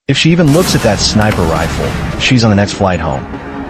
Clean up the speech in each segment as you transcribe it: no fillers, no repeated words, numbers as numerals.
If she even looks at that sniper rifle, she's on the next flight home.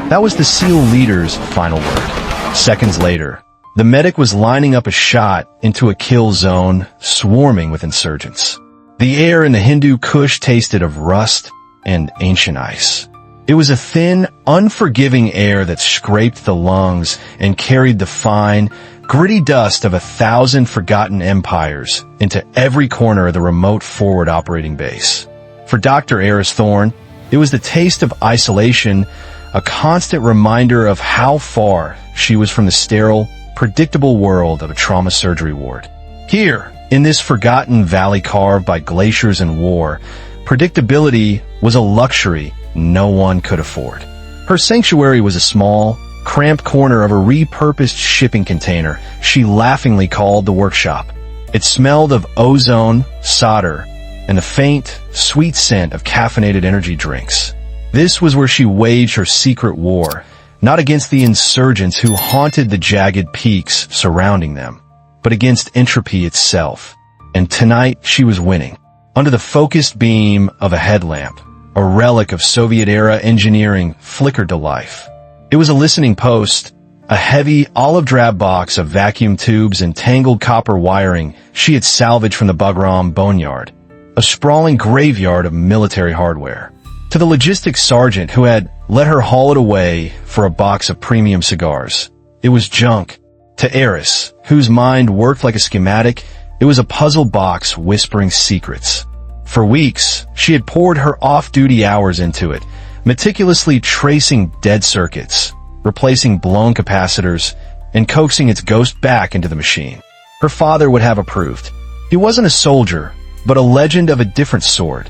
That was the SEAL leader's final word. Seconds later, the medic was lining up a shot into a kill zone swarming with insurgents. The air in the Hindu Kush tasted of rust and ancient ice. It was a thin, unforgiving air that scraped the lungs and carried the fine, gritty dust of 1,000 forgotten empires into every corner of the remote forward operating base. For Dr. Aris Thorne, it was the taste of isolation, a constant reminder of how far she was from the sterile, predictable world of a trauma surgery ward. Here, in this forgotten valley carved by glaciers and war, predictability was a luxury no one could afford. Her sanctuary was a small, cramped corner of a repurposed shipping container she laughingly called the workshop. It smelled of ozone, solder, and the faint, sweet scent of caffeinated energy drinks. This was where she waged her secret war, not against the insurgents who haunted the jagged peaks surrounding them, but against entropy itself. And tonight she was winning. Under the focused beam of a headlamp, a relic of Soviet-era engineering flickered to life. It was a listening post, a heavy olive-drab box of vacuum tubes and tangled copper wiring she had salvaged from the Bagram boneyard, a sprawling graveyard of military hardware. To the logistics sergeant who had let her haul it away for a box of premium cigars, it was junk. To Aris, whose mind worked like a schematic, it was a puzzle box whispering secrets. For weeks, she had poured her off-duty hours into it, meticulously tracing dead circuits, replacing blown capacitors, and coaxing its ghost back into the machine. Her father would have approved. He wasn't a soldier, but a legend of a different sort,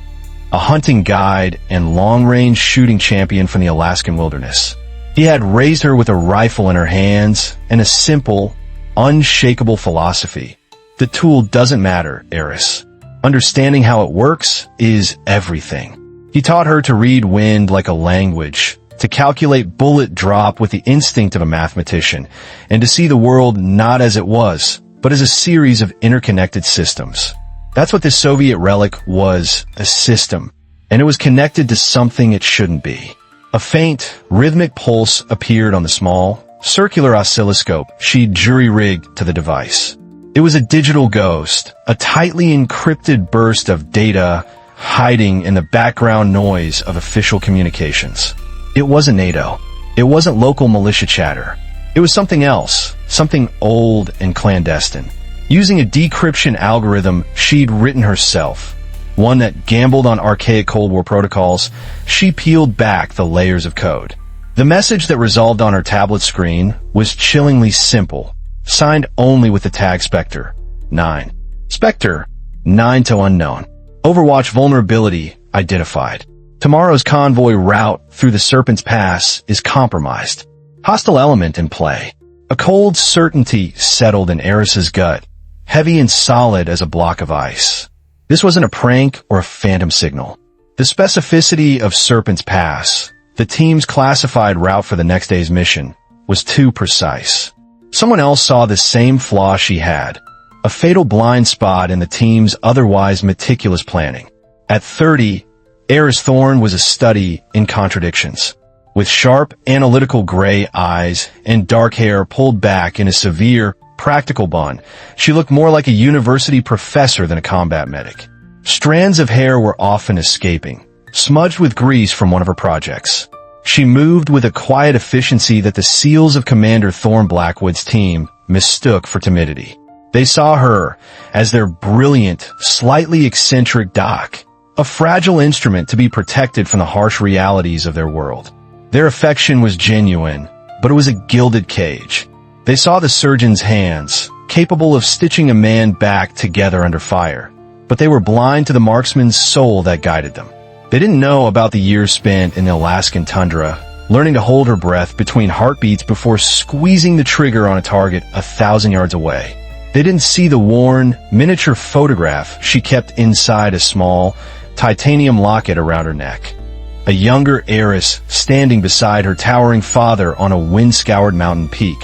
a hunting guide and long-range shooting champion from the Alaskan wilderness. He had raised her with a rifle in her hands and a simple, unshakable philosophy. The tool doesn't matter, Aris. Understanding how it works is everything. He taught her to read wind like a language, to calculate bullet drop with the instinct of a mathematician, and to see the world not as it was, but as a series of interconnected systems. That's what this Soviet relic was, a system, and it was connected to something it shouldn't be. A faint, rhythmic pulse appeared on the small, circular oscilloscope she'd jury-rigged to the device. It was a digital ghost, a tightly encrypted burst of data hiding in the background noise of official communications. It wasn't NATO. It wasn't local militia chatter. It was something else, something old and clandestine. Using a decryption algorithm she'd written herself, one that gambled on archaic Cold War protocols, she peeled back the layers of code. The message that resolved on her tablet screen was chillingly simple, signed only with the tag Spectre 9. Spectre 9 to unknown. Overwatch vulnerability identified. Tomorrow's convoy route through the Serpent's Pass is compromised. Hostile element in play. A cold certainty settled in Aris's gut, heavy and solid as a block of ice. This wasn't a prank or a phantom signal. The specificity of Serpent's Pass, the team's classified route for the next day's mission, was too precise. Someone else saw the same flaw she had, a fatal blind spot in the team's otherwise meticulous planning. At 30, Aris Thorne was a study in contradictions. With sharp, analytical gray eyes and dark hair pulled back in a severe, practical bun, she looked more like a university professor than a combat medic. Strands of hair were often escaping, smudged with grease from one of her projects. She moved with a quiet efficiency that the SEALs of Commander Thorne Blackwood's team mistook for timidity. They saw her as their brilliant, slightly eccentric doc, a fragile instrument to be protected from the harsh realities of their world. Their affection was genuine, but it was a gilded cage. They saw the surgeon's hands, capable of stitching a man back together under fire, but they were blind to the marksman's soul that guided them. They didn't know about the years spent in the Alaskan tundra, learning to hold her breath between heartbeats before squeezing the trigger on a target 1,000 yards away. They didn't see the worn, miniature photograph she kept inside a small, titanium locket around her neck. A younger Aris standing beside her towering father on a wind-scoured mountain peak,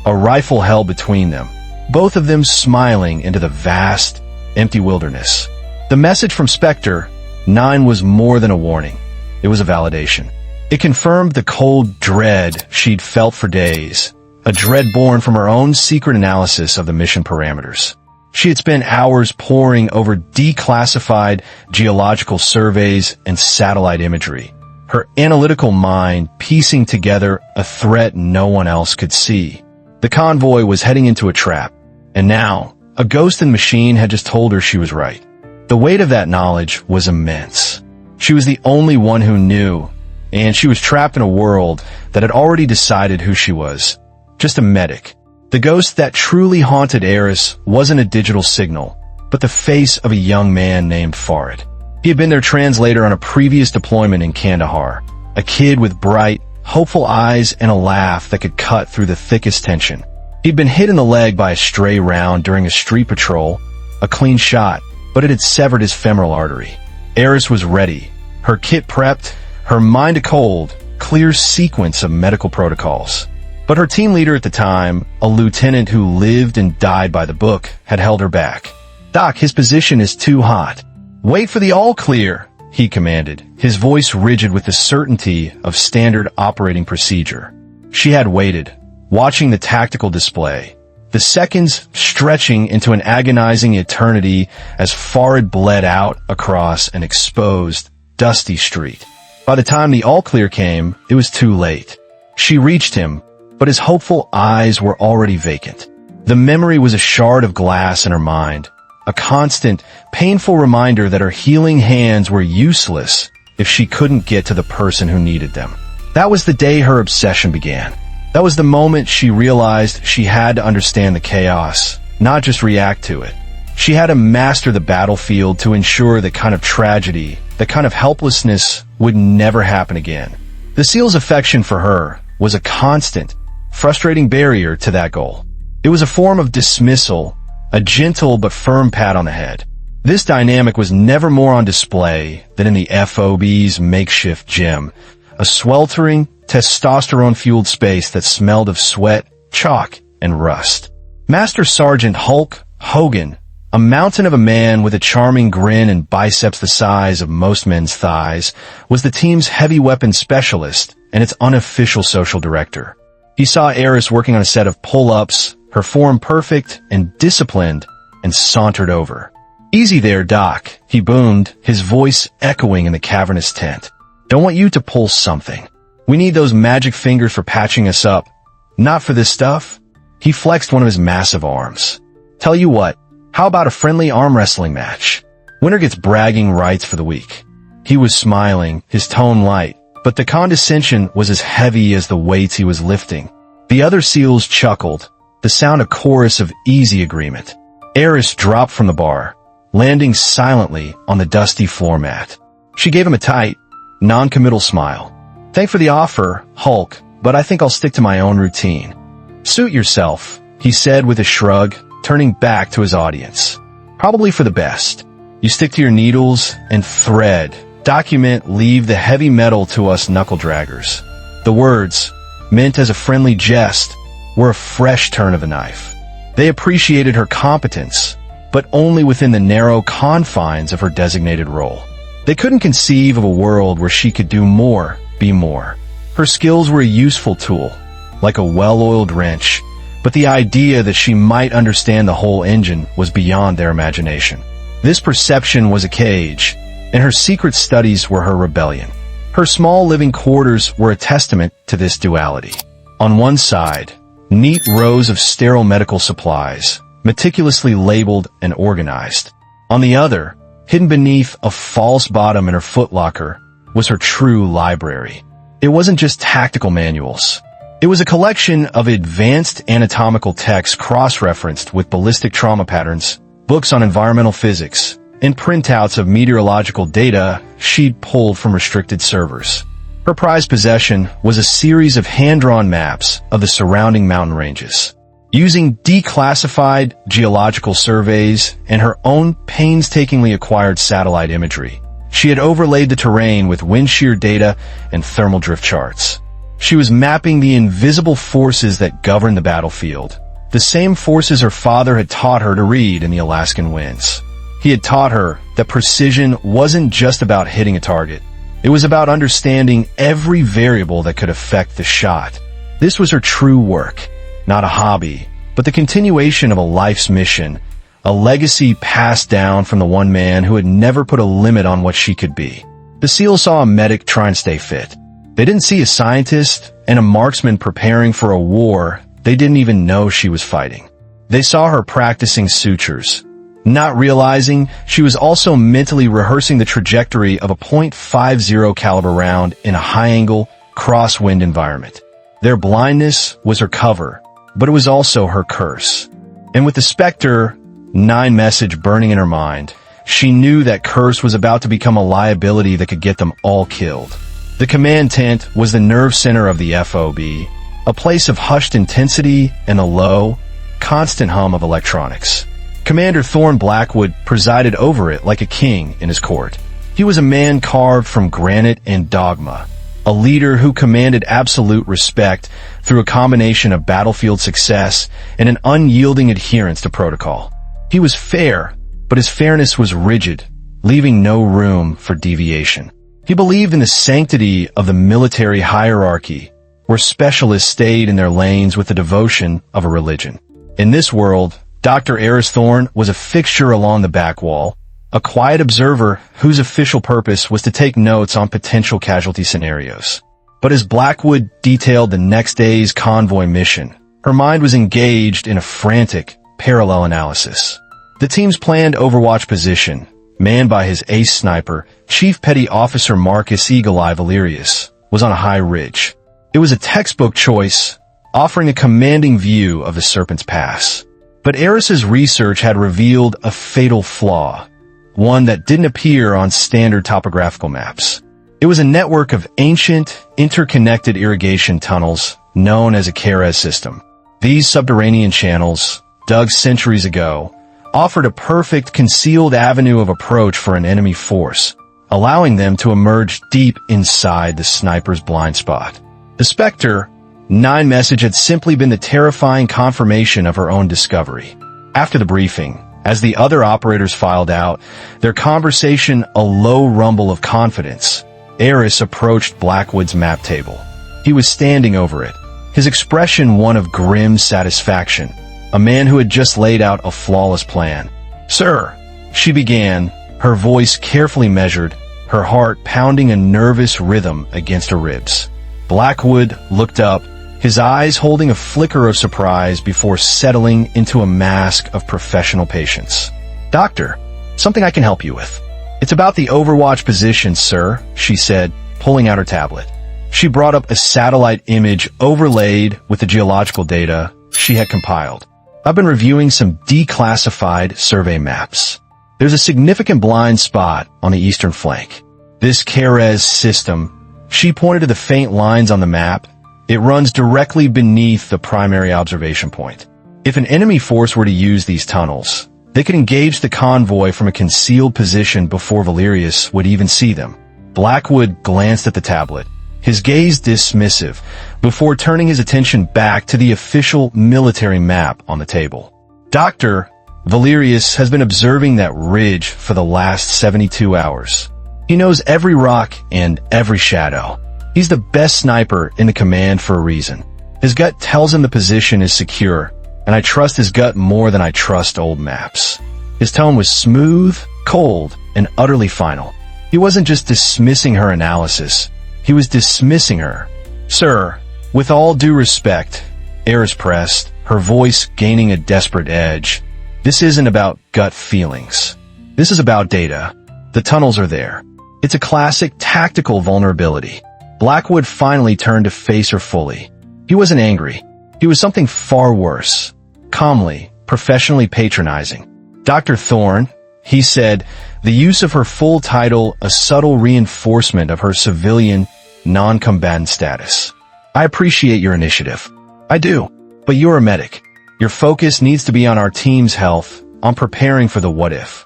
a rifle held between them, both of them smiling into the vast, empty wilderness. The message from Spectre 9 was more than a warning. It was a validation. It confirmed the cold dread she'd felt for days, a dread born from her own secret analysis of the mission parameters. She had spent hours poring over declassified geological surveys and satellite imagery, her analytical mind piecing together a threat no one else could see. The convoy was heading into a trap, and now, a ghost in the machine had just told her she was right. The weight of that knowledge was immense. She was the only one who knew, and she was trapped in a world that had already decided who she was. Just a medic. The ghost that truly haunted Aris wasn't a digital signal, but the face of a young man named Barrett. He had been their translator on a previous deployment in Kandahar, a kid with bright, hopeful eyes and a laugh that could cut through the thickest tension. He'd been hit in the leg by a stray round during a street patrol, a clean shot, but it had severed his femoral artery. Aris was ready, her kit prepped, her mind a cold, clear sequence of medical protocols. But her team leader at the time, a lieutenant who lived and died by the book, had held her back. "Doc, his position is too hot." "Wait for the all clear," he commanded, his voice rigid with the certainty of standard operating procedure. She had waited, watching the tactical display, the seconds stretching into an agonizing eternity as Farid bled out across an exposed, dusty street. By the time the all clear came, it was too late. She reached him, but his hopeful eyes were already vacant. The memory was a shard of glass in her mind, a constant, painful reminder that her healing hands were useless if she couldn't get to the person who needed them. That was the day her obsession began. That was the moment she realized she had to understand the chaos, not just react to it. She had to master the battlefield to ensure that kind of tragedy, that kind of helplessness would never happen again. The SEAL's affection for her was a constant, frustrating barrier to that goal. It was a form of dismissal, a gentle but firm pat on the head. This dynamic was never more on display than in the FOB's makeshift gym, a sweltering, testosterone-fueled space that smelled of sweat, chalk, and rust. Master Sergeant Hulk Hogan, a mountain of a man with a charming grin and biceps the size of most men's thighs, was the team's heavy weapons specialist and its unofficial social director. He saw Aris working on a set of pull-ups, her form perfect and disciplined, and sauntered over. "Easy there, Doc," he boomed, his voice echoing in the cavernous tent. "Don't want you to pull something. We need those magic fingers for patching us up. Not for this stuff." He flexed one of his massive arms. "Tell you what, how about a friendly arm wrestling match? Winner gets bragging rights for the week." He was smiling, his tone light, but the condescension was as heavy as the weights he was lifting. The other SEALs chuckled, the sound a chorus of easy agreement. Aris dropped from the bar, landing silently on the dusty floor mat. She gave him a tight, non-committal smile. "Thanks for the offer, Hulk, but I think I'll stick to my own routine." "Suit yourself," he said with a shrug, turning back to his audience. "Probably for the best. You stick to your needles and thread. Document, leave the heavy metal to us knuckle-draggers." The words, meant as a friendly jest, were a fresh turn of a knife. They appreciated her competence, but only within the narrow confines of her designated role. They couldn't conceive of a world where she could do more, be more. Her skills were a useful tool, like a well-oiled wrench, but the idea that she might understand the whole engine was beyond their imagination. This perception was a cage, and her secret studies were her rebellion. Her small living quarters were a testament to this duality. On one side, neat rows of sterile medical supplies, meticulously labeled and organized. On the other, hidden beneath a false bottom in her footlocker, was her true library. It wasn't just tactical manuals. It was a collection of advanced anatomical texts cross-referenced with ballistic trauma patterns, books on environmental physics, and printouts of meteorological data she'd pulled from restricted servers. Her prized possession was a series of hand-drawn maps of the surrounding mountain ranges. Using declassified geological surveys and her own painstakingly acquired satellite imagery, she had overlaid the terrain with wind shear data and thermal drift charts. She was mapping the invisible forces that govern the battlefield, the same forces her father had taught her to read in the Alaskan winds. He had taught her that precision wasn't just about hitting a target. It was about understanding every variable that could affect the shot. This was her true work, not a hobby, but the continuation of a life's mission, a legacy passed down from the one man who had never put a limit on what she could be. The SEALs saw a medic try and stay fit. They didn't see a scientist and a marksman preparing for a war they didn't even know she was fighting. They saw her practicing sutures, not realizing she was also mentally rehearsing the trajectory of a .50 caliber round in a high-angle, crosswind environment. Their blindness was her cover, but it was also her curse. And with the Spectre 9 message burning in her mind, she knew that curse was about to become a liability that could get them all killed. The command tent was the nerve center of the FOB, a place of hushed intensity and a low, constant hum of electronics. Commander Thorne Blackwood presided over it like a king in his court. He was a man carved from granite and dogma, a leader who commanded absolute respect through a combination of battlefield success and an unyielding adherence to protocol. He was fair, but his fairness was rigid, leaving no room for deviation. He believed in the sanctity of the military hierarchy, where specialists stayed in their lanes with the devotion of a religion. In this world, Dr. Aris Thorne was a fixture along the back wall, a quiet observer whose official purpose was to take notes on potential casualty scenarios. But as Blackwood detailed the next day's convoy mission, her mind was engaged in a frantic, parallel analysis. The team's planned overwatch position, manned by his ace sniper, Chief Petty Officer Marcus Eagle Eye Valerius, was on a high ridge. It was a textbook choice, offering a commanding view of the Serpent's Pass. But Aris's research had revealed a fatal flaw, one that didn't appear on standard topographical maps. It was a network of ancient, interconnected irrigation tunnels known as a Keres system. These subterranean channels, dug centuries ago, offered a perfect concealed avenue of approach for an enemy force, allowing them to emerge deep inside the sniper's blind spot. The Spectre 9 message had simply been the terrifying confirmation of her own discovery. After the briefing, as the other operators filed out, their conversation a low rumble of confidence, Aris approached Blackwood's map table. He was standing over it, his expression one of grim satisfaction, a man who had just laid out a flawless plan. "Sir," she began, her voice carefully measured, her heart pounding a nervous rhythm against her ribs. Blackwood looked up, his eyes holding a flicker of surprise before settling into a mask of professional patience. "Doctor, something I can help you with." "It's about the overwatch position, sir," she said, pulling out her tablet. She brought up a satellite image overlaid with the geological data she had compiled. "I've been reviewing some declassified survey maps. There's a significant blind spot on the eastern flank. This Keres system," she pointed to the faint lines on the map, "it runs directly beneath the primary observation point. If an enemy force were to use these tunnels, they could engage the convoy from a concealed position before Valerius would even see them." Blackwood glanced at the tablet, his gaze dismissive, before turning his attention back to the official military map on the table. "Dr. Valerius has been observing that ridge for the last 72 hours. He knows every rock and every shadow. He's the best sniper in the command for a reason. His gut tells him the position is secure, and I trust his gut more than I trust old maps." His tone was smooth, cold, and utterly final. He wasn't just dismissing her analysis. He was dismissing her. "Sir, with all due respect," Aris pressed, her voice gaining a desperate edge, "this isn't about gut feelings. This is about data. The tunnels are there. It's a classic tactical vulnerability." Blackwood finally turned to face her fully. He wasn't angry. He was something far worse. Calmly, professionally patronizing. "Dr. Thorne," he said, the use of her full title a subtle reinforcement of her civilian, non-combatant status. "I appreciate your initiative. I do. But you're a medic. Your focus needs to be on our team's health, on preparing for the what-if.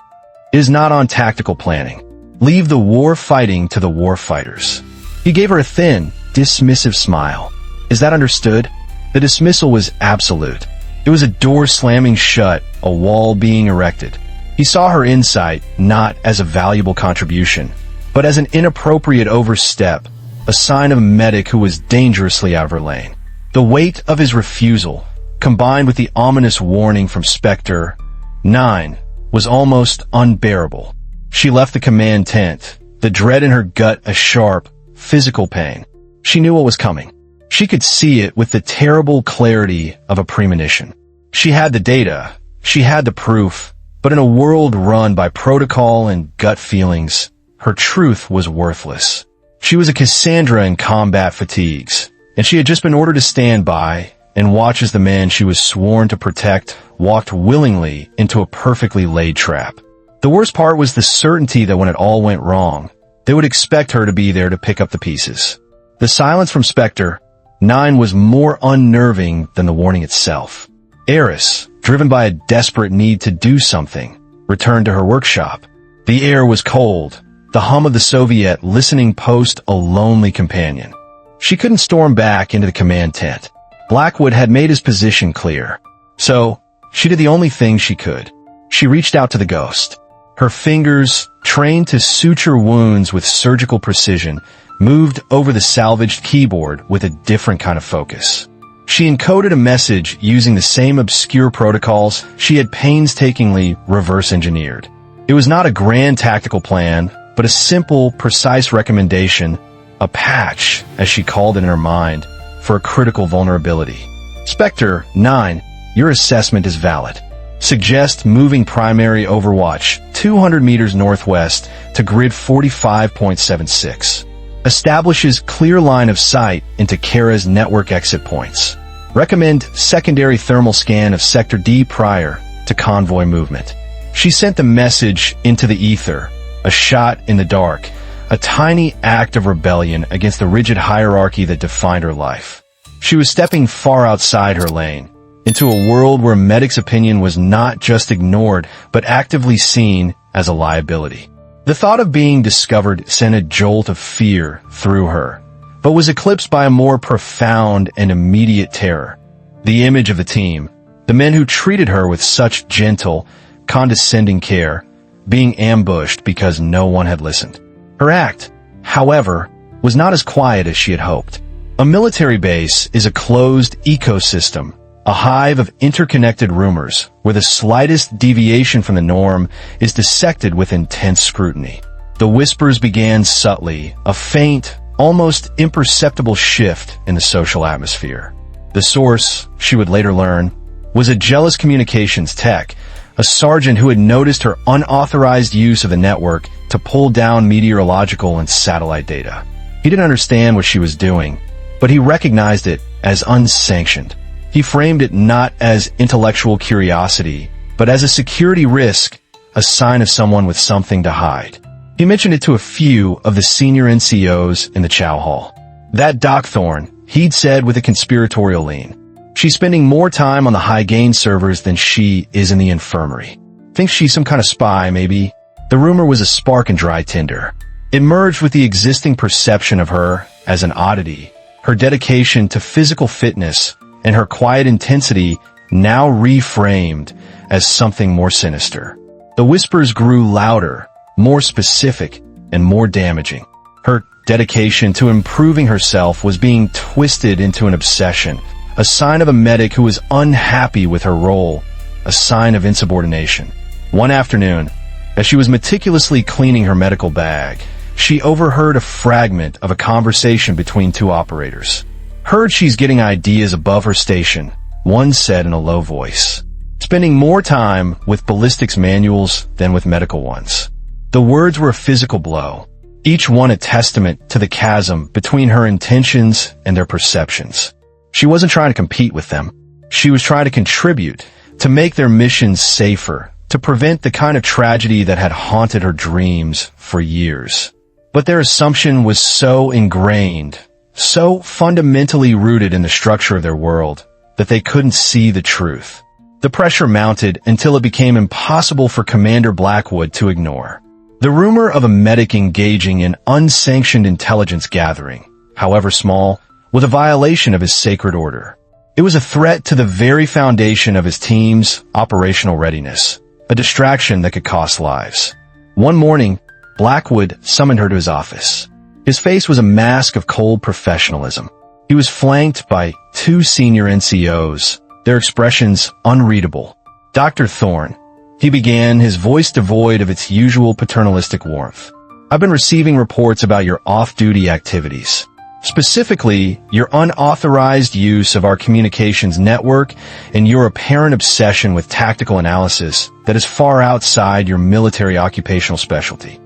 It is not on tactical planning. Leave the war fighting to the war fighters." He gave her a thin, dismissive smile. "Is that understood?" The dismissal was absolute. It was a door slamming shut, a wall being erected. He saw her insight not as a valuable contribution, but as an inappropriate overstep, a sign of a medic who was dangerously out of her lane. The weight of his refusal, combined with the ominous warning from Spectre 9, was almost unbearable. She left the command tent, the dread in her gut a sharp, physical pain. She knew what was coming. She could see it with the terrible clarity of a premonition. She had the data, she had the proof, but in a world run by protocol and gut feelings, her truth was worthless. She was a Cassandra in combat fatigues, and she had just been ordered to stand by and watch as the man she was sworn to protect walked willingly into a perfectly laid trap. The worst part was the certainty that when it all went wrong, they would expect her to be there to pick up the pieces. The silence from Spectre 9 was more unnerving than the warning itself. Aris, driven by a desperate need to do something, returned to her workshop. The air was cold, the hum of the Soviet listening post a lonely companion. She couldn't storm back into the command tent. Blackwood had made his position clear. So, she did the only thing she could. She reached out to the ghost. Her fingers, trained to suture wounds with surgical precision, moved over the salvaged keyboard with a different kind of focus. She encoded a message using the same obscure protocols she had painstakingly reverse-engineered. It was not a grand tactical plan, but a simple, precise recommendation, a patch, as she called it in her mind, for a critical vulnerability. Spectre 9, your assessment is valid. Suggest moving primary overwatch 200 meters northwest to grid 45.76. Establishes clear line of sight into Kara's network exit points. Recommend secondary thermal scan of Sector D prior to convoy movement. She sent the message into the ether, a shot in the dark, a tiny act of rebellion against the rigid hierarchy that defined her life. She was stepping far outside her lane, into a world where medic's opinion was not just ignored, but actively seen as a liability. The thought of being discovered sent a jolt of fear through her, but was eclipsed by a more profound and immediate terror. The image of the team, the men who treated her with such gentle, condescending care, being ambushed because no one had listened. Her act, however, was not as quiet as she had hoped. A military base is a closed ecosystem, a hive of interconnected rumors, where the slightest deviation from the norm is dissected with intense scrutiny. The whispers began subtly, a faint, almost imperceptible shift in the social atmosphere. The source, she would later learn, was a jealous communications tech, a sergeant who had noticed her unauthorized use of the network to pull down meteorological and satellite data. He didn't understand what she was doing, but he recognized it as unsanctioned. He framed it not as intellectual curiosity, but as a security risk, a sign of someone with something to hide. He mentioned it to a few of the senior NCOs in the chow hall. That Doc Thorne, he'd said with a conspiratorial lean. She's spending more time on the high-gain servers than she is in the infirmary. Thinks she's some kind of spy, maybe. The rumor was a spark in dry tinder. It merged with the existing perception of her as an oddity, her dedication to physical fitness, and her quiet intensity now reframed as something more sinister. The whispers grew louder, more specific, and more damaging. Her dedication to improving herself was being twisted into an obsession, a sign of a medic who was unhappy with her role, a sign of insubordination. One afternoon, as she was meticulously cleaning her medical bag, she overheard a fragment of a conversation between two operators. Heard she's getting ideas above her station, one said in a low voice. Spending more time with ballistics manuals than with medical ones. The words were a physical blow, each one a testament to the chasm between her intentions and their perceptions. She wasn't trying to compete with them. She was trying to contribute, to make their missions safer, to prevent the kind of tragedy that had haunted her dreams for years. But their assumption was so ingrained, so fundamentally rooted in the structure of their world, that they couldn't see the truth. The pressure mounted until it became impossible for Commander Blackwood to ignore. The rumor of a medic engaging in unsanctioned intelligence gathering, however small, was a violation of his sacred order. It was a threat to the very foundation of his team's operational readiness, a distraction that could cost lives. One morning, Blackwood summoned her to his office. His face was a mask of cold professionalism. He was flanked by two senior NCOs, their expressions unreadable. "Dr. Thorne," he began, his voice devoid of its usual paternalistic warmth. "I've been receiving reports about your off-duty activities. Specifically, your unauthorized use of our communications network and your apparent obsession with tactical analysis that is far outside your military occupational specialty."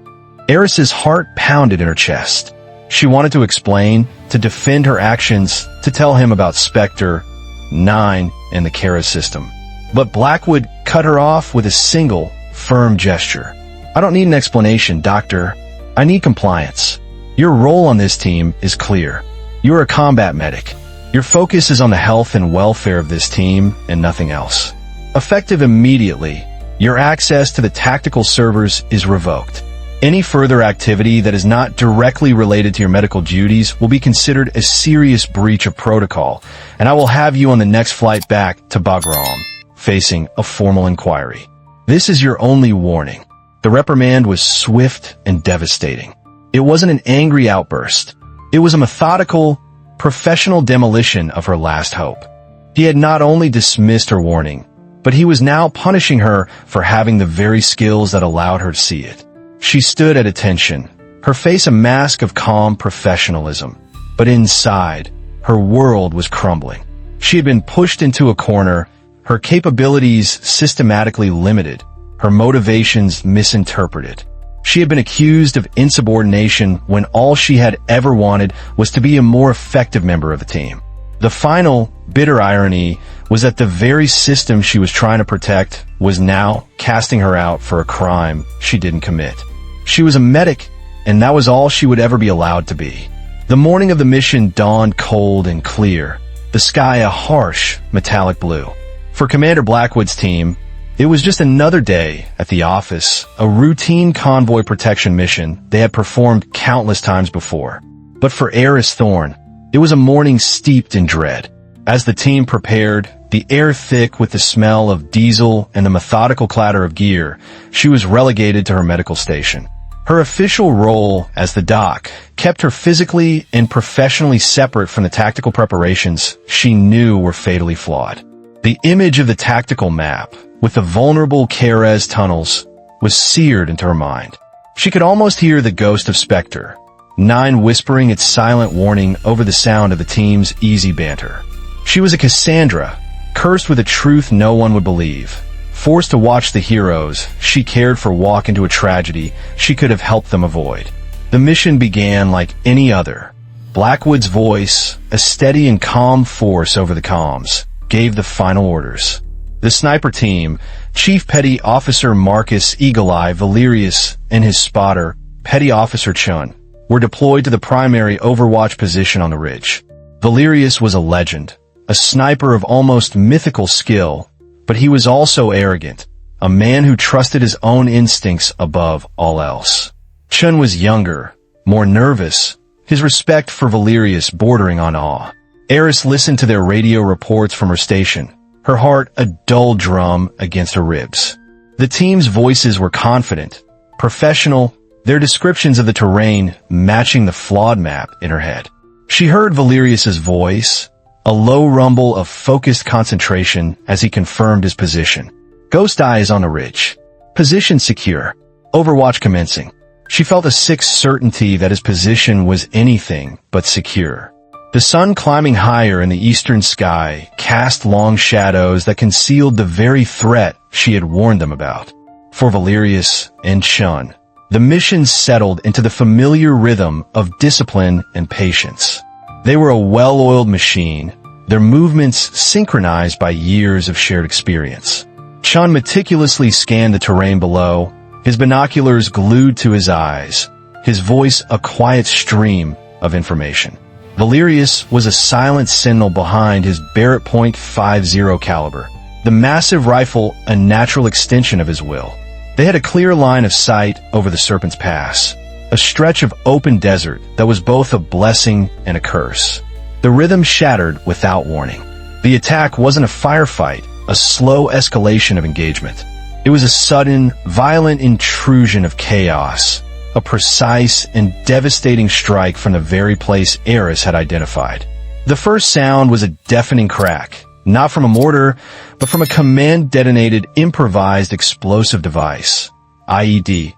Aris's heart pounded in her chest. She wanted to explain, to defend her actions, to tell him about Spectre, 9, and the Kara system. But Blackwood cut her off with a single, firm gesture. "I don't need an explanation, Doctor. I need compliance. Your role on this team is clear. You're a combat medic. Your focus is on the health and welfare of this team and nothing else. Effective immediately, your access to the tactical servers is revoked. Any further activity that is not directly related to your medical duties will be considered a serious breach of protocol, and I will have you on the next flight back to Bagram, facing a formal inquiry. This is your only warning." The reprimand was swift and devastating. It wasn't an angry outburst. It was a methodical, professional demolition of her last hope. He had not only dismissed her warning, but he was now punishing her for having the very skills that allowed her to see it. She stood at attention, her face a mask of calm professionalism, but inside, her world was crumbling. She had been pushed into a corner, her capabilities systematically limited, her motivations misinterpreted. She had been accused of insubordination when all she had ever wanted was to be a more effective member of the team. The final, bitter irony was that the very system she was trying to protect was now casting her out for a crime she didn't commit. She was a medic, and that was all she would ever be allowed to be. The morning of the mission dawned cold and clear, the sky a harsh, metallic blue. For Commander Blackwood's team, it was just another day at the office, a routine convoy protection mission they had performed countless times before. But for Aris Thorne, it was a morning steeped in dread. As the team prepared, the air thick with the smell of diesel and the methodical clatter of gear, she was relegated to her medical station. Her official role as the doc kept her physically and professionally separate from the tactical preparations she knew were fatally flawed. The image of the tactical map, with the vulnerable Kerez tunnels, was seared into her mind. She could almost hear the ghost of Spectre, 9 whispering its silent warning over the sound of the team's easy banter. She was a Cassandra, cursed with a truth no one would believe. Forced to watch the heroes she cared for walk into a tragedy she could have helped them avoid. The mission began like any other. Blackwood's voice, a steady and calm force over the comms, gave the final orders. The sniper team, Chief Petty Officer Marcus Eagle-Eye Valerius and his spotter, Petty Officer Chun, were deployed to the primary overwatch position on the ridge. Valerius was a legend, a sniper of almost mythical skill, but he was also arrogant, a man who trusted his own instincts above all else. Chun was younger, more nervous, his respect for Valerius bordering on awe. Aris listened to their radio reports from her station, her heart a dull drum against her ribs. The team's voices were confident, professional, their descriptions of the terrain matching the flawed map in her head. She heard Valerius's voice, a low rumble of focused concentration as he confirmed his position. Ghost eyes on the ridge. Position secure. Overwatch commencing. She felt a sick certainty that his position was anything but secure. The sun climbing higher in the eastern sky cast long shadows that concealed the very threat she had warned them about. For Valerius and Chun, the mission settled into the familiar rhythm of discipline and patience. They were a well-oiled machine, their movements synchronized by years of shared experience. Chun meticulously scanned the terrain below, his binoculars glued to his eyes, his voice a quiet stream of information. Valerius was a silent sentinel behind his Barrett .50 caliber, the massive rifle a natural extension of his will. They had a clear line of sight over the Serpent's Pass, a stretch of open desert that was both a blessing and a curse. The rhythm shattered without warning. The attack wasn't a firefight, a slow escalation of engagement. It was a sudden, violent intrusion of chaos, a precise and devastating strike from the very place Aris had identified. The first sound was a deafening crack, not from a mortar, but from a command-detonated improvised explosive device, IED,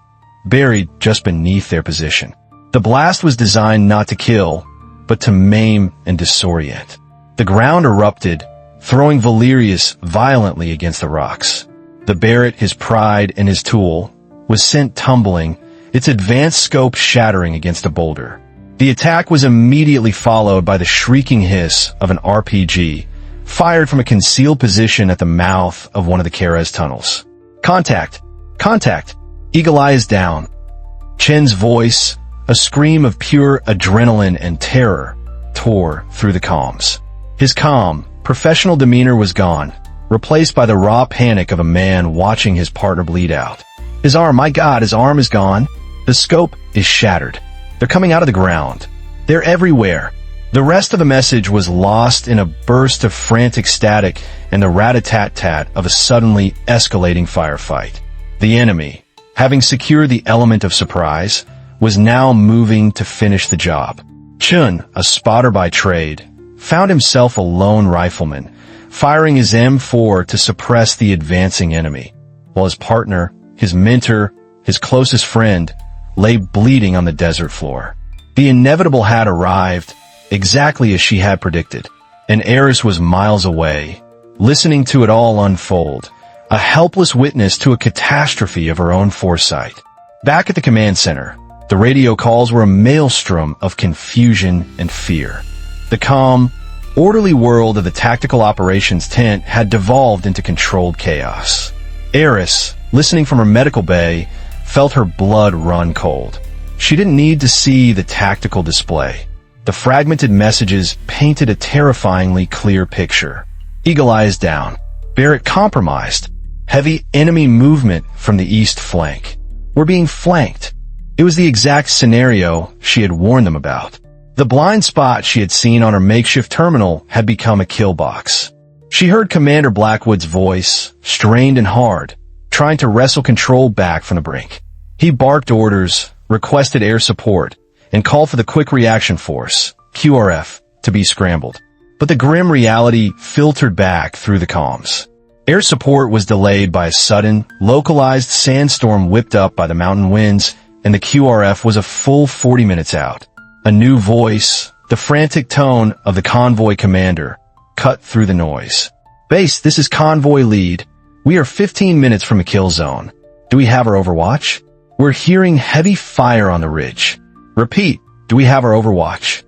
buried just beneath their position. The blast was designed not to kill, but to maim and disorient. The ground erupted, throwing Valerius violently against the rocks. The Barrett, his pride and his tool, was sent tumbling, its advanced scope shattering against a boulder. The attack was immediately followed by the shrieking hiss of an RPG, fired from a concealed position at the mouth of one of the Kerez tunnels. Contact! Contact! Eagle eyes down. Chen's voice, a scream of pure adrenaline and terror, tore through the comms. His calm, professional demeanor was gone, replaced by the raw panic of a man watching his partner bleed out. His arm, my God, his arm is gone. The scope is shattered. They're coming out of the ground. They're everywhere. The rest of the message was lost in a burst of frantic static and the rat-a-tat-tat of a suddenly escalating firefight. The enemy, having secured the element of surprise, was now moving to finish the job. Chun, a spotter by trade, found himself a lone rifleman, firing his M4 to suppress the advancing enemy, while his partner, his mentor, his closest friend, lay bleeding on the desert floor. The inevitable had arrived, exactly as she had predicted, and Aris was miles away, listening to it all unfold, a helpless witness to a catastrophe of her own foresight. Back at the command center, the radio calls were a maelstrom of confusion and fear. The calm, orderly world of the tactical operations tent had devolved into controlled chaos. Aris, listening from her medical bay, felt her blood run cold. She didn't need to see the tactical display. The fragmented messages painted a terrifyingly clear picture. Eagle eyes down. Barrett compromised. Heavy enemy movement from the east flank. We're being flanked. It was the exact scenario she had warned them about. The blind spot she had seen on her makeshift terminal had become a kill box. She heard Commander Blackwood's voice, strained and hard, trying to wrestle control back from the brink. He barked orders, requested air support, and called for the Quick Reaction Force, QRF, to be scrambled. But the grim reality filtered back through the comms. Air support was delayed by a sudden, localized sandstorm whipped up by the mountain winds, and the QRF was a full 40 minutes out. A new voice, the frantic tone of the convoy commander, cut through the noise. Base, this is convoy lead. We are 15 minutes from a kill zone. Do we have our overwatch? We're hearing heavy fire on the ridge. Repeat, do we have our overwatch?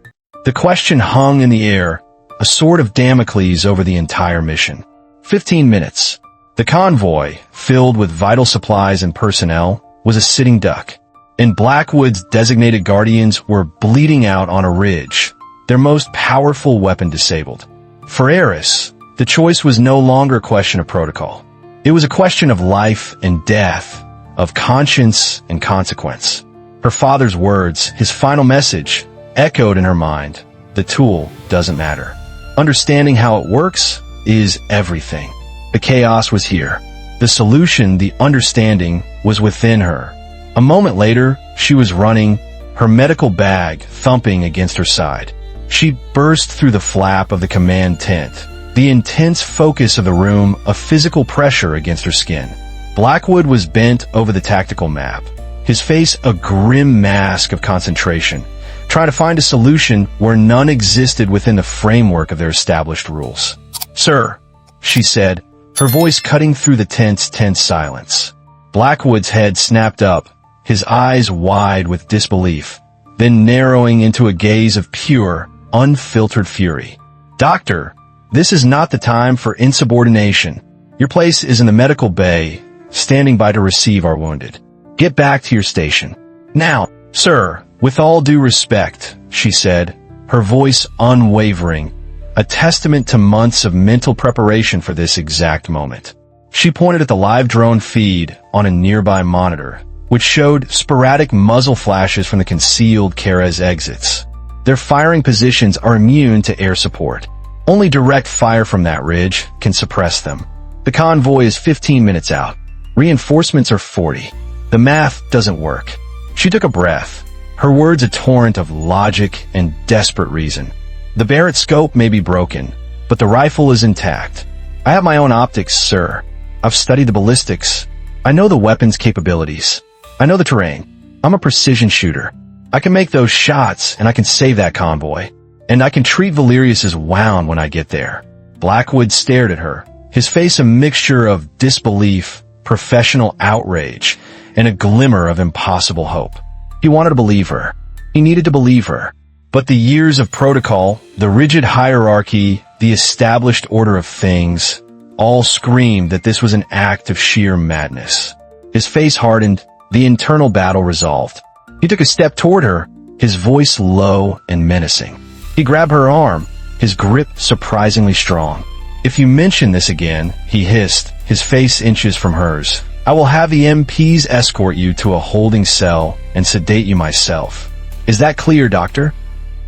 The question hung in the air, a sword of Damocles over the entire mission. 15 minutes. The convoy, filled with vital supplies and personnel, was a sitting duck. And Blackwood's designated guardians were bleeding out on a ridge, their most powerful weapon disabled. For Aris, the choice was no longer a question of protocol. It was a question of life and death, of conscience and consequence. Her father's words, his final message, echoed in her mind. The tool doesn't matter. Understanding how it works is everything. The chaos was here. The solution, the understanding, was within her. A moment later, she was running, her medical bag thumping against her side. She burst through the flap of the command tent, the intense focus of the room, a physical pressure against her skin. Blackwood was bent over the tactical map, his face a grim mask of concentration, trying to find a solution where none existed within the framework of their established rules. "Sir," she said, her voice cutting through the tent's tense silence. Blackwood's head snapped up, his eyes wide with disbelief, then narrowing into a gaze of pure, unfiltered fury. "Doctor, this is not the time for insubordination. Your place is in the medical bay, standing by to receive our wounded. Get back to your station. Now, sir, with all due respect," she said, her voice unwavering, a testament to months of mental preparation for this exact moment. She pointed at the live drone feed on a nearby monitor, which showed sporadic muzzle flashes from the concealed Kerez exits. Their firing positions are immune to air support. Only direct fire from that ridge can suppress them. The convoy is 15 minutes out. Reinforcements are 40. The math doesn't work. She took a breath, her words a torrent of logic and desperate reason. The Barrett scope may be broken, but the rifle is intact. I have my own optics, sir. I've studied the ballistics. I know the weapon's capabilities. I know the terrain. I'm a precision shooter. I can make those shots, and I can save that convoy. And I can treat Valerius's wound when I get there. Blackwood stared at her, his face a mixture of disbelief, professional outrage, and a glimmer of impossible hope. He wanted to believe her. He needed to believe her. But the years of protocol, the rigid hierarchy, the established order of things, all screamed that this was an act of sheer madness. His face hardened, the internal battle resolved. He took a step toward her, his voice low and menacing. He grabbed her arm, his grip surprisingly strong. "If you mention this again," he hissed, his face inches from hers, "I will have the MPs escort you to a holding cell and sedate you myself. Is that clear, Doctor?"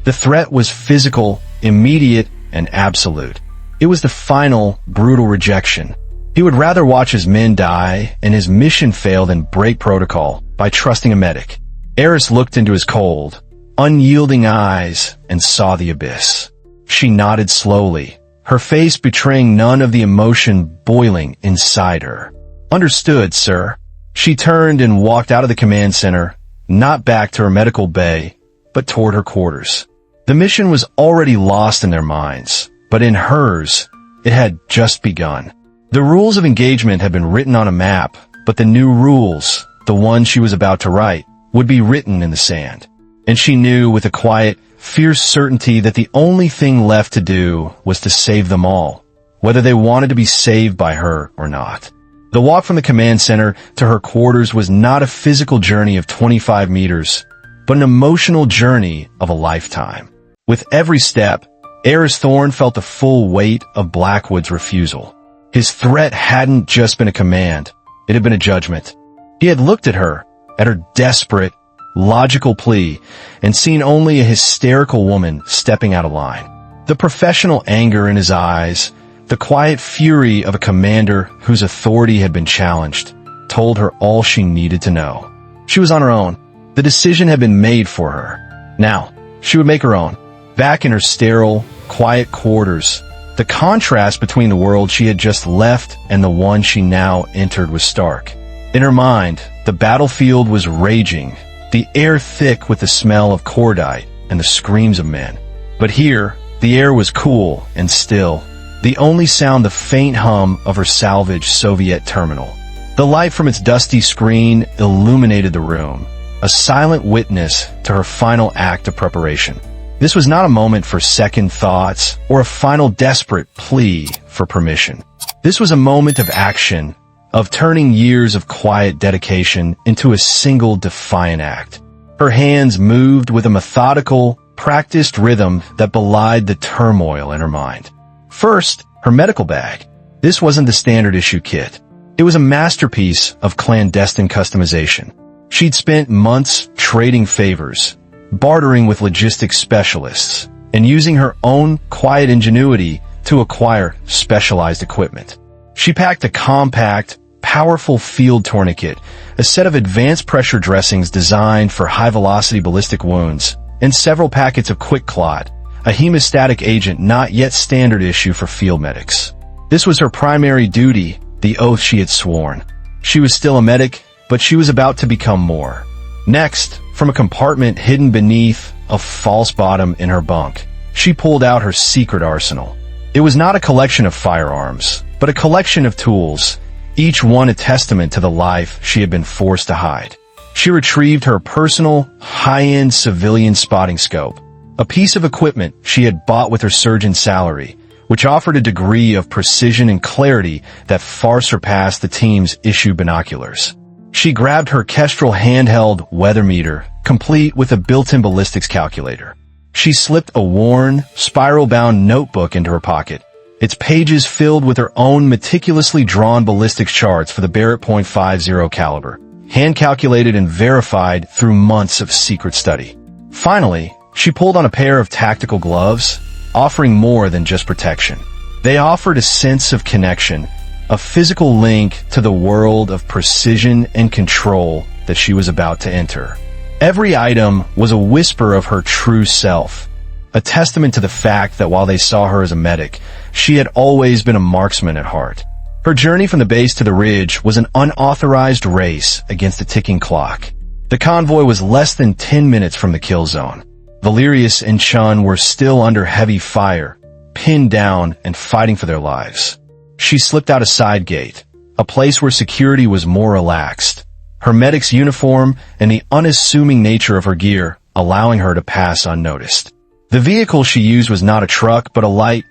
The threat was physical, immediate, and absolute. It was the final, brutal rejection. He would rather watch his men die and his mission fail than break protocol by trusting a medic. Aris looked into his cold, unyielding eyes and saw the abyss. She nodded slowly, her face betraying none of the emotion boiling inside her. "Understood, sir." She turned and walked out of the command center, not back to her medical bay, but toward her quarters. The mission was already lost in their minds, but in hers, it had just begun. The rules of engagement had been written on a map, but the new rules, the ones she was about to write, would be written in the sand. And she knew with a quiet, fierce certainty that the only thing left to do was to save them all, whether they wanted to be saved by her or not. The walk from the command center to her quarters was not a physical journey of 25 meters, but an emotional journey of a lifetime. With every step, Aris Thorne felt the full weight of Blackwood's refusal. His threat hadn't just been a command, it had been a judgment. He had looked at her desperate, logical plea, and seen only a hysterical woman stepping out of line. The professional anger in his eyes, the quiet fury of a commander whose authority had been challenged, told her all she needed to know. She was on her own. The decision had been made for her. Now, she would make her own. Back in her sterile, quiet quarters, the contrast between the world she had just left and the one she now entered was stark. In her mind, the battlefield was raging, the air thick with the smell of cordite and the screams of men. But here, the air was cool and still, the only sound the faint hum of her salvaged Soviet terminal. The light from its dusty screen illuminated the room, a silent witness to her final act of preparation. This was not a moment for second thoughts or a final desperate plea for permission. This was a moment of action, of turning years of quiet dedication into a single defiant act. Her hands moved with a methodical, practiced rhythm that belied the turmoil in her mind. First, her medical bag. This wasn't the standard issue kit. It was a masterpiece of clandestine customization. She'd spent months trading favors, bartering with logistics specialists, and using her own quiet ingenuity to acquire specialized equipment. She packed a compact, powerful field tourniquet, a set of advanced pressure dressings designed for high-velocity ballistic wounds, and several packets of Quick Clot, a hemostatic agent not yet standard issue for field medics. This was her primary duty, the oath she had sworn. She was still a medic, but she was about to become more. Next, from a compartment hidden beneath a false bottom in her bunk, she pulled out her secret arsenal. It was not a collection of firearms, but a collection of tools, each one a testament to the life she had been forced to hide. She retrieved her personal, high-end civilian spotting scope, a piece of equipment she had bought with her surgeon's salary, which offered a degree of precision and clarity that far surpassed the team's issue binoculars. She grabbed her Kestrel handheld weather meter, complete with a built-in ballistics calculator. She slipped a worn, spiral-bound notebook into her pocket, its pages filled with her own meticulously drawn ballistics charts for the Barrett .50 caliber, hand-calculated and verified through months of secret study. Finally, she pulled on a pair of tactical gloves, offering more than just protection. They offered a sense of connection, a physical link to the world of precision and control that she was about to enter. Every item was a whisper of her true self, a testament to the fact that while they saw her as a medic, she had always been a marksman at heart. Her journey from the base to the ridge was an unauthorized race against a ticking clock. The convoy was less than 10 minutes from the kill zone. Valerius and Chun were still under heavy fire, pinned down and fighting for their lives. She slipped out a side gate, a place where security was more relaxed, her medic's uniform and the unassuming nature of her gear allowing her to pass unnoticed. The vehicle she used was not a truck, but a light,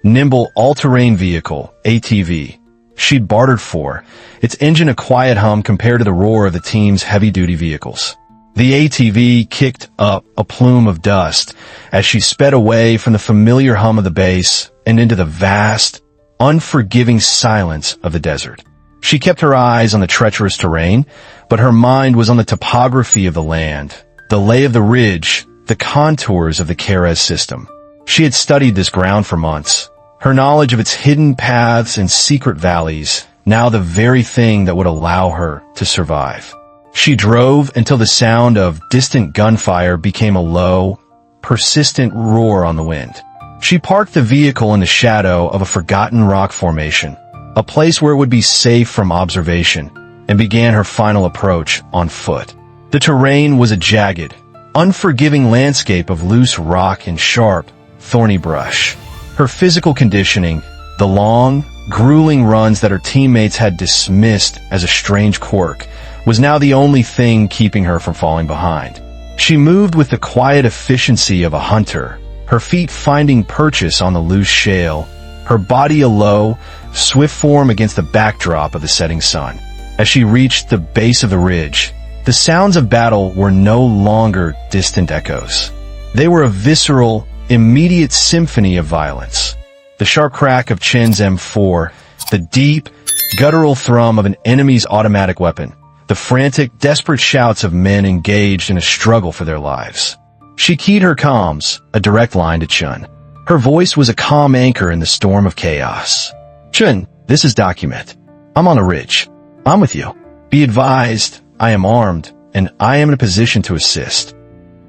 nimble all-terrain vehicle, ATV. She'd bartered for, its engine a quiet hum compared to the roar of the team's heavy-duty vehicles. The ATV kicked up a plume of dust as she sped away from the familiar hum of the base and into the vast, unforgiving silence of the desert. She kept her eyes on the treacherous terrain, but her mind was on the topography of the land, the lay of the ridge, the contours of the Keres system. She had studied this ground for months, her knowledge of its hidden paths and secret valleys, now the very thing that would allow her to survive. She drove until the sound of distant gunfire became a low, persistent roar on the wind. She parked the vehicle in the shadow of a forgotten rock formation, a place where it would be safe from observation, and began her final approach on foot. The terrain was a jagged, unforgiving landscape of loose rock and sharp, thorny brush. Her physical conditioning, the long, grueling runs that her teammates had dismissed as a strange quirk, was now the only thing keeping her from falling behind. She moved with the quiet efficiency of a hunter, her feet finding purchase on the loose shale, her body a low, swift form against the backdrop of the setting sun. As she reached the base of the ridge, the sounds of battle were no longer distant echoes. They were a visceral, immediate symphony of violence. The sharp crack of Chen's M4, the deep, guttural thrum of an enemy's automatic weapon, the frantic, desperate shouts of men engaged in a struggle for their lives. She keyed her comms, a direct line to Chun. Her voice was a calm anchor in the storm of chaos. Chun, this is Document. I'm on a ridge. I'm with you. Be advised, I am armed, and I am in a position to assist.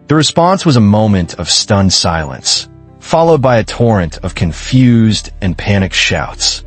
The response was a moment of stunned silence, followed by a torrent of confused and panicked shouts.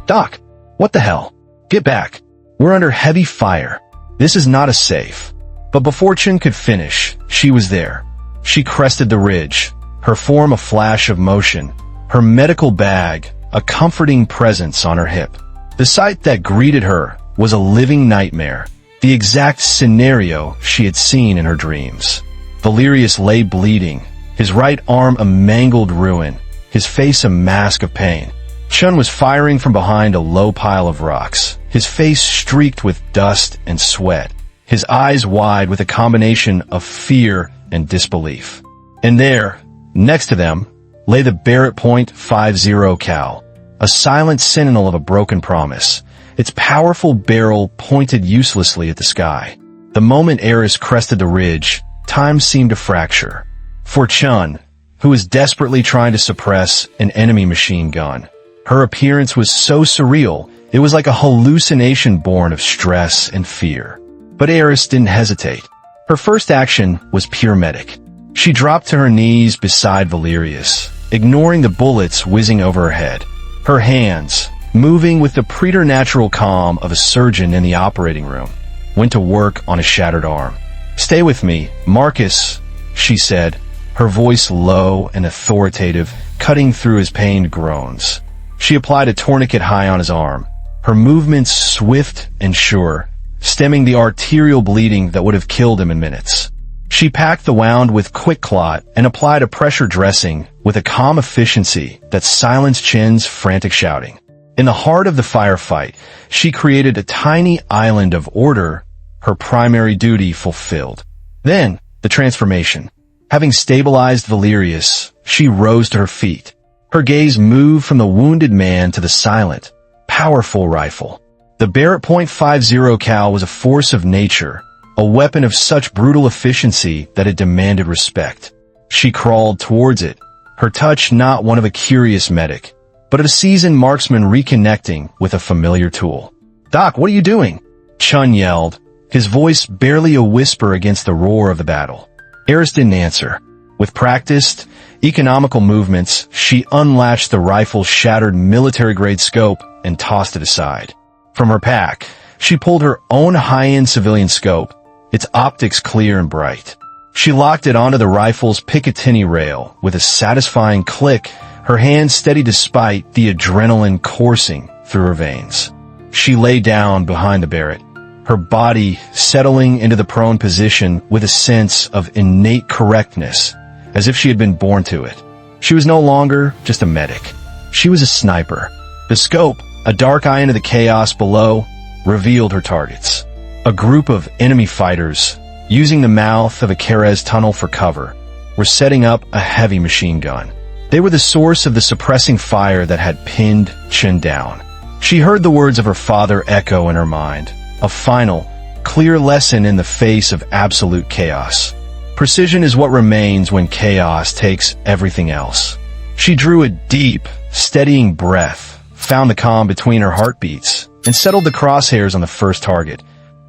Doc, what the hell? Get back. We're under heavy fire. This is not a safe. But before Chun could finish, she was there. She crested the ridge, her form a flash of motion, her medical bag a comforting presence on her hip. The sight that greeted her was a living nightmare, the exact scenario she had seen in her dreams. Valerius lay bleeding, his right arm a mangled ruin, his face a mask of pain. Chun was firing from behind a low pile of rocks, his face streaked with dust and sweat, his eyes wide with a combination of fear and disbelief. And there, next to them, lay the Barrett .50 cal, a silent sentinel of a broken promise, its powerful barrel pointed uselessly at the sky. The moment Aris crested the ridge, time seemed to fracture. For Chun, who was desperately trying to suppress an enemy machine gun, her appearance was so surreal, it was like a hallucination born of stress and fear. But Aris didn't hesitate. Her first action was pure medic. She dropped to her knees beside Valerius, ignoring the bullets whizzing over her head. Her hands, moving with the preternatural calm of a surgeon in the operating room, went to work on a shattered arm. "Stay with me, Marcus," she said, her voice low and authoritative, cutting through his pained groans. She applied a tourniquet high on his arm, her movements swift and sure, stemming the arterial bleeding that would have killed him in minutes. She packed the wound with quick clot and applied a pressure dressing with a calm efficiency that silenced Chen's frantic shouting. In the heart of the firefight, she created a tiny island of order, her primary duty fulfilled. Then, the transformation. Having stabilized Valerius, she rose to her feet. Her gaze moved from the wounded man to the silent, powerful rifle. The Barrett .50 cal was a force of nature, a weapon of such brutal efficiency that it demanded respect. She crawled towards it, her touch not one of a curious medic, but a seasoned marksman reconnecting with a familiar tool. "Doc, what are you doing?" Chun yelled, his voice barely a whisper against the roar of the battle. Aris didn't answer. With practiced, economical movements, she unlatched the rifle's shattered military-grade scope and tossed it aside. From her pack, she pulled her own high-end civilian scope, its optics clear and bright. She locked it onto the rifle's Picatinny rail with a satisfying click, her hand steady despite the adrenaline coursing through her veins. She lay down behind the Barrett, her body settling into the prone position with a sense of innate correctness, as if she had been born to it. She was no longer just a medic. She was a sniper. The scope, a dark eye into the chaos below, revealed her targets. A group of enemy fighters, using the mouth of a Kerez tunnel for cover, were setting up a heavy machine gun. They were the source of the suppressing fire that had pinned Chen down. She heard the words of her father echo in her mind, a final, clear lesson in the face of absolute chaos. Precision is what remains when chaos takes everything else. She drew a deep, steadying breath, found the calm between her heartbeats, and settled the crosshairs on the first target,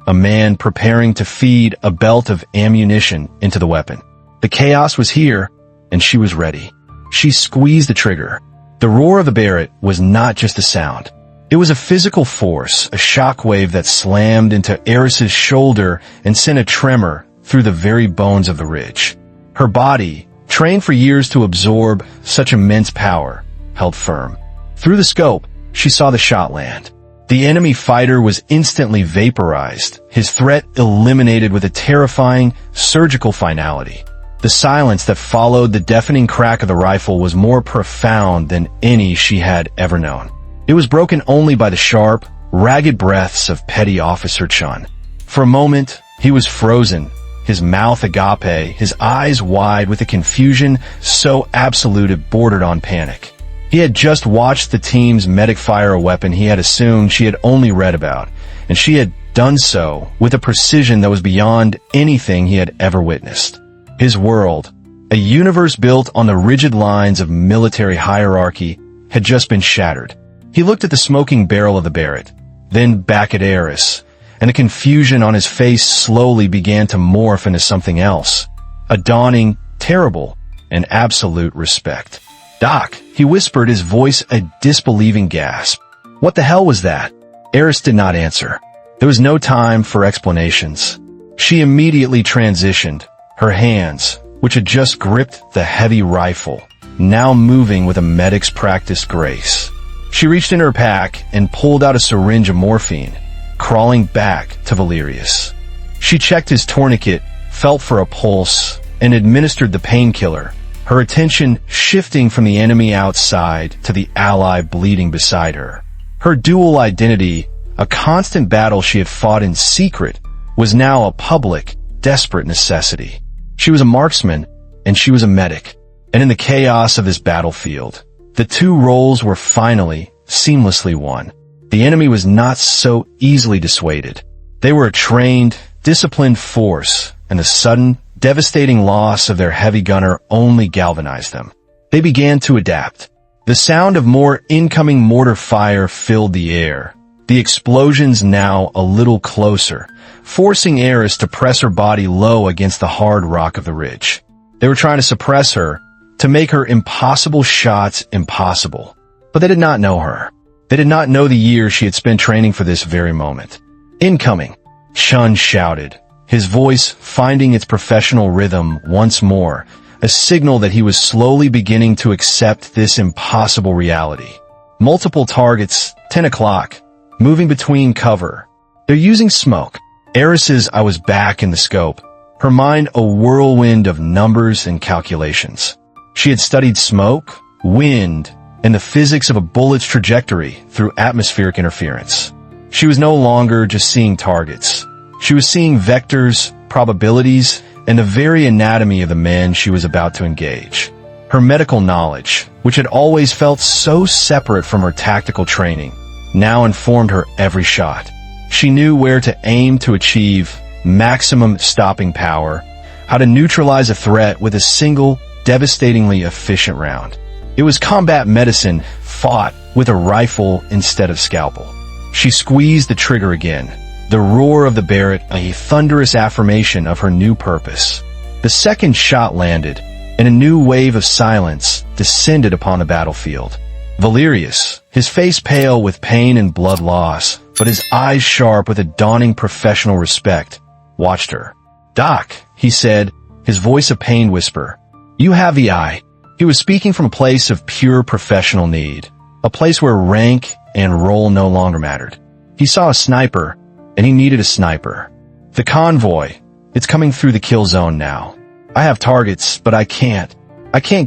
a man preparing to feed a belt of ammunition into the weapon. The chaos was here, and she was ready. She squeezed the trigger. The roar of the Barrett was not just a sound. It was a physical force, a shockwave that slammed into Aris's shoulder and sent a tremor through the very bones of the ridge. Her body, trained for years to absorb such immense power, held firm. Through the scope, she saw the shot land. The enemy fighter was instantly vaporized, his threat eliminated with a terrifying, surgical finality. The silence that followed the deafening crack of the rifle was more profound than any she had ever known. It was broken only by the sharp, ragged breaths of Petty Officer Chun. For a moment, he was frozen, his mouth agape, his eyes wide with a confusion so absolute it bordered on panic. He had just watched the team's medic fire a weapon he had assumed she had only read about, and she had done so with a precision that was beyond anything he had ever witnessed. His world, a universe built on the rigid lines of military hierarchy, had just been shattered. He looked at the smoking barrel of the Barrett, then back at Aris, and the confusion on his face slowly began to morph into something else. A dawning, terrible, and absolute respect. "Doc," he whispered, his voice a disbelieving gasp. "What the hell was that?" Aris did not answer. There was no time for explanations. She immediately transitioned, her hands, which had just gripped the heavy rifle, now moving with a medic's practiced grace. She reached in her pack and pulled out a syringe of morphine, crawling back to Valerius. She checked his tourniquet, felt for a pulse, and administered the painkiller, her attention shifting from the enemy outside to the ally bleeding beside her. Her dual identity, a constant battle she had fought in secret, was now a public, desperate necessity. She was a marksman, and she was a medic. And in the chaos of this battlefield, the two roles were finally, seamlessly one. The enemy was not so easily dissuaded. They were a trained, disciplined force, and the sudden, devastating loss of their heavy gunner only galvanized them. They began to adapt. The sound of more incoming mortar fire filled the air, the explosions now a little closer, forcing Aris to press her body low against the hard rock of the ridge. They were trying to suppress her, to make her impossible shots impossible. But they did not know her. They did not know the years she had spent training for this very moment. "Incoming," Chun shouted, his voice finding its professional rhythm once more, a signal that he was slowly beginning to accept this impossible reality. Multiple targets, 10 o'clock, moving between cover. They're using smoke. Aris's I was back in the scope, her mind a whirlwind of numbers and calculations. She had studied smoke, wind, and the physics of a bullet's trajectory through atmospheric interference. She was no longer just seeing targets. She was seeing vectors, probabilities, and the very anatomy of the men she was about to engage. Her medical knowledge, which had always felt so separate from her tactical training, now informed her every shot. She knew where to aim to achieve maximum stopping power, how to neutralize a threat with a single, devastatingly efficient round. It was combat medicine fought with a rifle instead of scalpel. She squeezed the trigger again, the roar of the Barrett a thunderous affirmation of her new purpose. The second shot landed, and a new wave of silence descended upon the battlefield. Valerius, his face pale with pain and blood loss, but his eyes sharp with a dawning professional respect, watched her. "Doc," he said, his voice a pained whisper, "you have the eye." He was speaking from a place of pure professional need, a place where rank and role no longer mattered. He saw a sniper, and he needed a sniper. "The convoy, it's coming through the kill zone now. I have targets, but I can't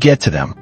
get to them."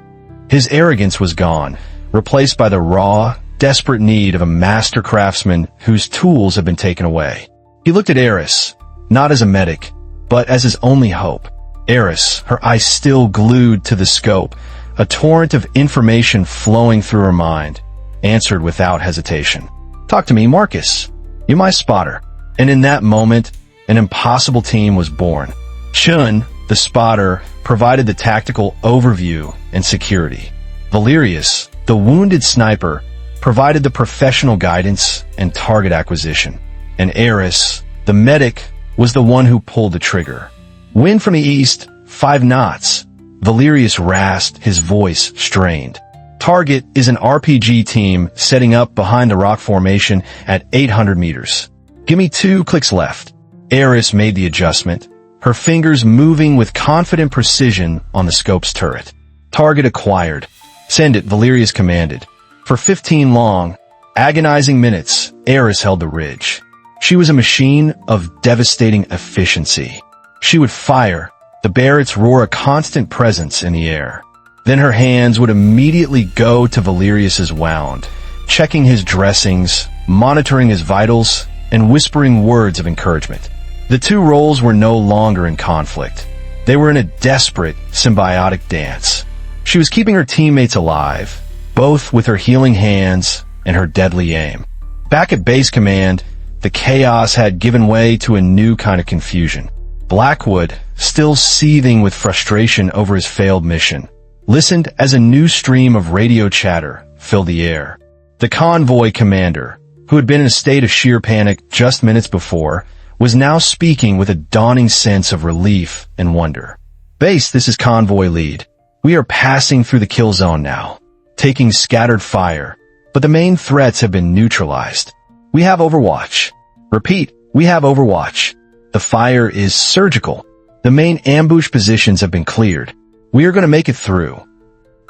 His arrogance was gone, replaced by the raw, desperate need of a master craftsman whose tools had been taken away. He looked at Aris, not as a medic, but as his only hope. Aris, her eyes still glued to the scope, a torrent of information flowing through her mind, answered without hesitation. "Talk to me, Marcus. You're my spotter." And in that moment, an impossible team was born. Chun, the spotter, provided the tactical overview and security. Valerius, the wounded sniper, provided the professional guidance and target acquisition. And Aris, the medic, was the one who pulled the trigger. "Wind from the east, 5 knots. Valerius rasped, his voice strained. "Target is an RPG team setting up behind the rock formation at 800 meters. Give me 2 clicks left." Aris made the adjustment, her fingers moving with confident precision on the scope's turret. "Target acquired. Send it," Valerius commanded. For 15 long, agonizing minutes, Aris held the ridge. She was a machine of devastating efficiency. She would fire, the Barretts roar a constant presence in the air. Then her hands would immediately go to Valerius's wound, checking his dressings, monitoring his vitals, and whispering words of encouragement. The two roles were no longer in conflict. They were in a desperate, symbiotic dance. She was keeping her teammates alive, both with her healing hands and her deadly aim. Back at base command, the chaos had given way to a new kind of confusion. Blackwood, still seething with frustration over his failed mission, listened as a new stream of radio chatter filled the air. The convoy commander, who had been in a state of sheer panic just minutes before, was now speaking with a dawning sense of relief and wonder. "Base, this is convoy lead. We are passing through the kill zone now, taking scattered fire, but the main threats have been neutralized. We have Overwatch. Repeat, we have Overwatch. The fire is surgical. The main ambush positions have been cleared. We are going to make it through."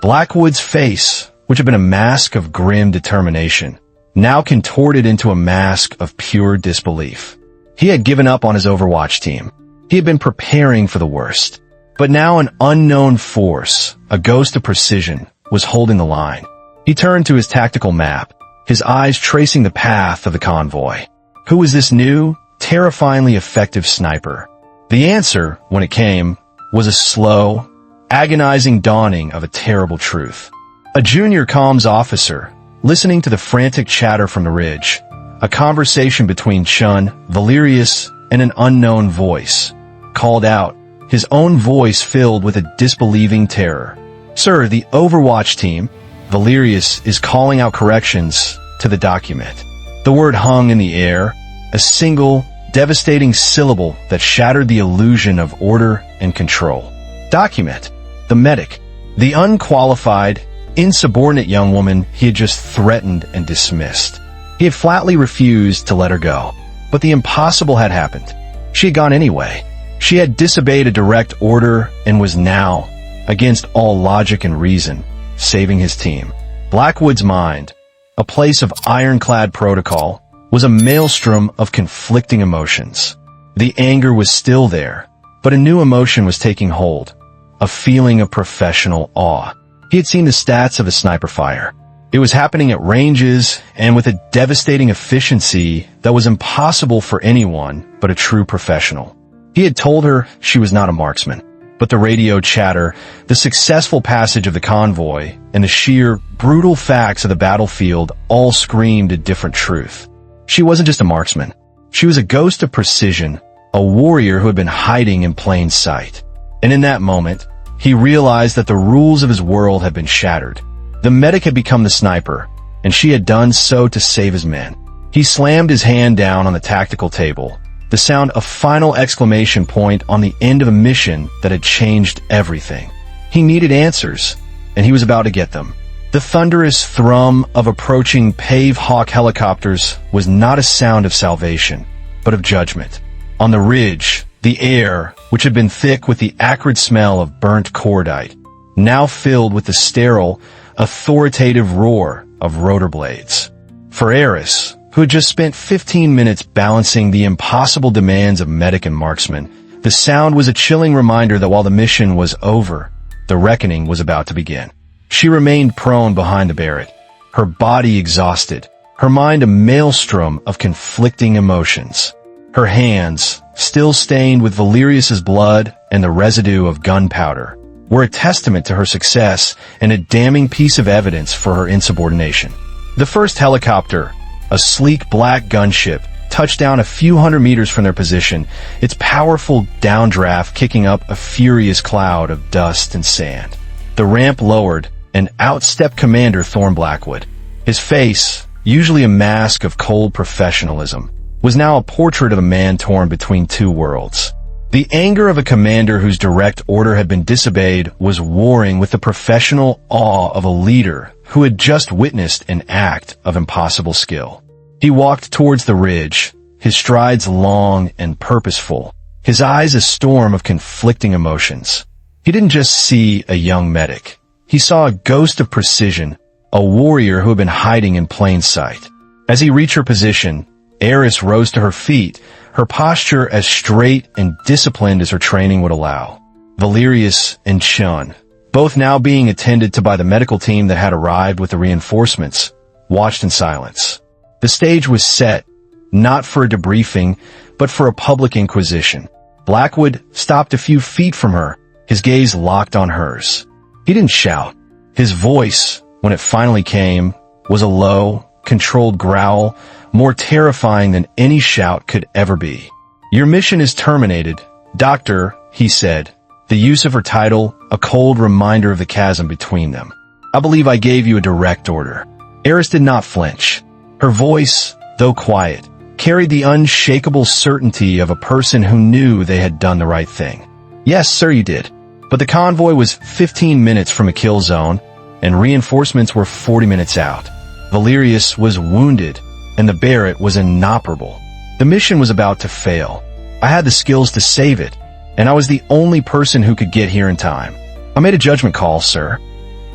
Blackwood's face, which had been a mask of grim determination, now contorted into a mask of pure disbelief. He had given up on his Overwatch team. He had been preparing for the worst. But now an unknown force, a ghost of precision, was holding the line. He turned to his tactical map, his eyes tracing the path of the convoy. Who was this new, terrifyingly effective sniper? The answer, when it came, was a slow, agonizing dawning of a terrible truth. A junior comms officer, listening to the frantic chatter from the ridge, a conversation between Chun, Valerius, and an unknown voice, called out, his own voice filled with a disbelieving terror. "Sir, the Overwatch team," Valerius is calling out corrections to the document. The word hung in the air, a single, devastating syllable that shattered the illusion of order and control. Document. The medic. The unqualified, insubordinate young woman he had just threatened and dismissed. He had flatly refused to let her go. But the impossible had happened. She had gone anyway. She had disobeyed a direct order and was now, against all logic and reason, saving his team. Blackwood's mind, a place of ironclad protocol, was a maelstrom of conflicting emotions. The anger was still there, but a new emotion was taking hold, a feeling of professional awe. He had seen the stats of a sniper fire. It was happening at ranges and with a devastating efficiency that was impossible for anyone but a true professional. He had told her she was not a marksman, but the radio chatter, the successful passage of the convoy, and the sheer, brutal facts of the battlefield all screamed a different truth. She wasn't just a marksman. She was a ghost of precision, a warrior who had been hiding in plain sight. And in that moment, he realized that the rules of his world had been shattered. The The medic had become the sniper, and she had done so to save his men. He slammed his hand down on the tactical table, the sound a final exclamation point on the end of a mission that had changed everything. He needed answers, and he was about to get them. The thunderous thrum of approaching Pave Hawk helicopters was not a sound of salvation, but of judgment. On the ridge, the air, which had been thick with the acrid smell of burnt cordite, now filled with the sterile, authoritative roar of rotor blades. For Aris, who had just spent 15 minutes balancing the impossible demands of medic and marksman, the sound was a chilling reminder that while the mission was over, the reckoning was about to begin. She remained prone behind the Barrett, her body exhausted, her mind a maelstrom of conflicting emotions. Her hands, still stained with Valerius's blood and the residue of gunpowder, were a testament to her success and a damning piece of evidence for her insubordination. The first helicopter, a sleek black gunship, touched down a few hundred meters from their position, its powerful downdraft kicking up a furious cloud of dust and sand. The ramp lowered, and out stepped Commander Thorne Blackwood. His face, usually a mask of cold professionalism, was now a portrait of a man torn between two worlds. The anger of a commander whose direct order had been disobeyed was warring with the professional awe of a leader who had just witnessed an act of impossible skill. He walked towards the ridge, his strides long and purposeful, his eyes a storm of conflicting emotions. He didn't just see a young medic. He saw a ghost of precision, a warrior who had been hiding in plain sight. As he reached her position, Aris rose to her feet, her posture as straight and disciplined as her training would allow. Valerius and Chun, both now being attended to by the medical team that had arrived with the reinforcements, watched in silence. The stage was set, not for a debriefing, but for a public inquisition. Blackwood stopped a few feet from her, his gaze locked on hers. He didn't shout. His voice, when it finally came, was a low, controlled growl, more terrifying than any shout could ever be. "Your mission is terminated, Doctor," he said, the use of her title a cold reminder of the chasm between them. "I believe I gave you a direct order." Aris did not flinch. Her voice, though quiet, carried the unshakable certainty of a person who knew they had done the right thing. "Yes, sir, you did. But the convoy was 15 minutes from a kill zone, and reinforcements were 40 minutes out. Valerius was wounded, and the Barrett was inoperable. The mission was about to fail. I had the skills to save it, and I was the only person who could get here in time. I made a judgment call, sir."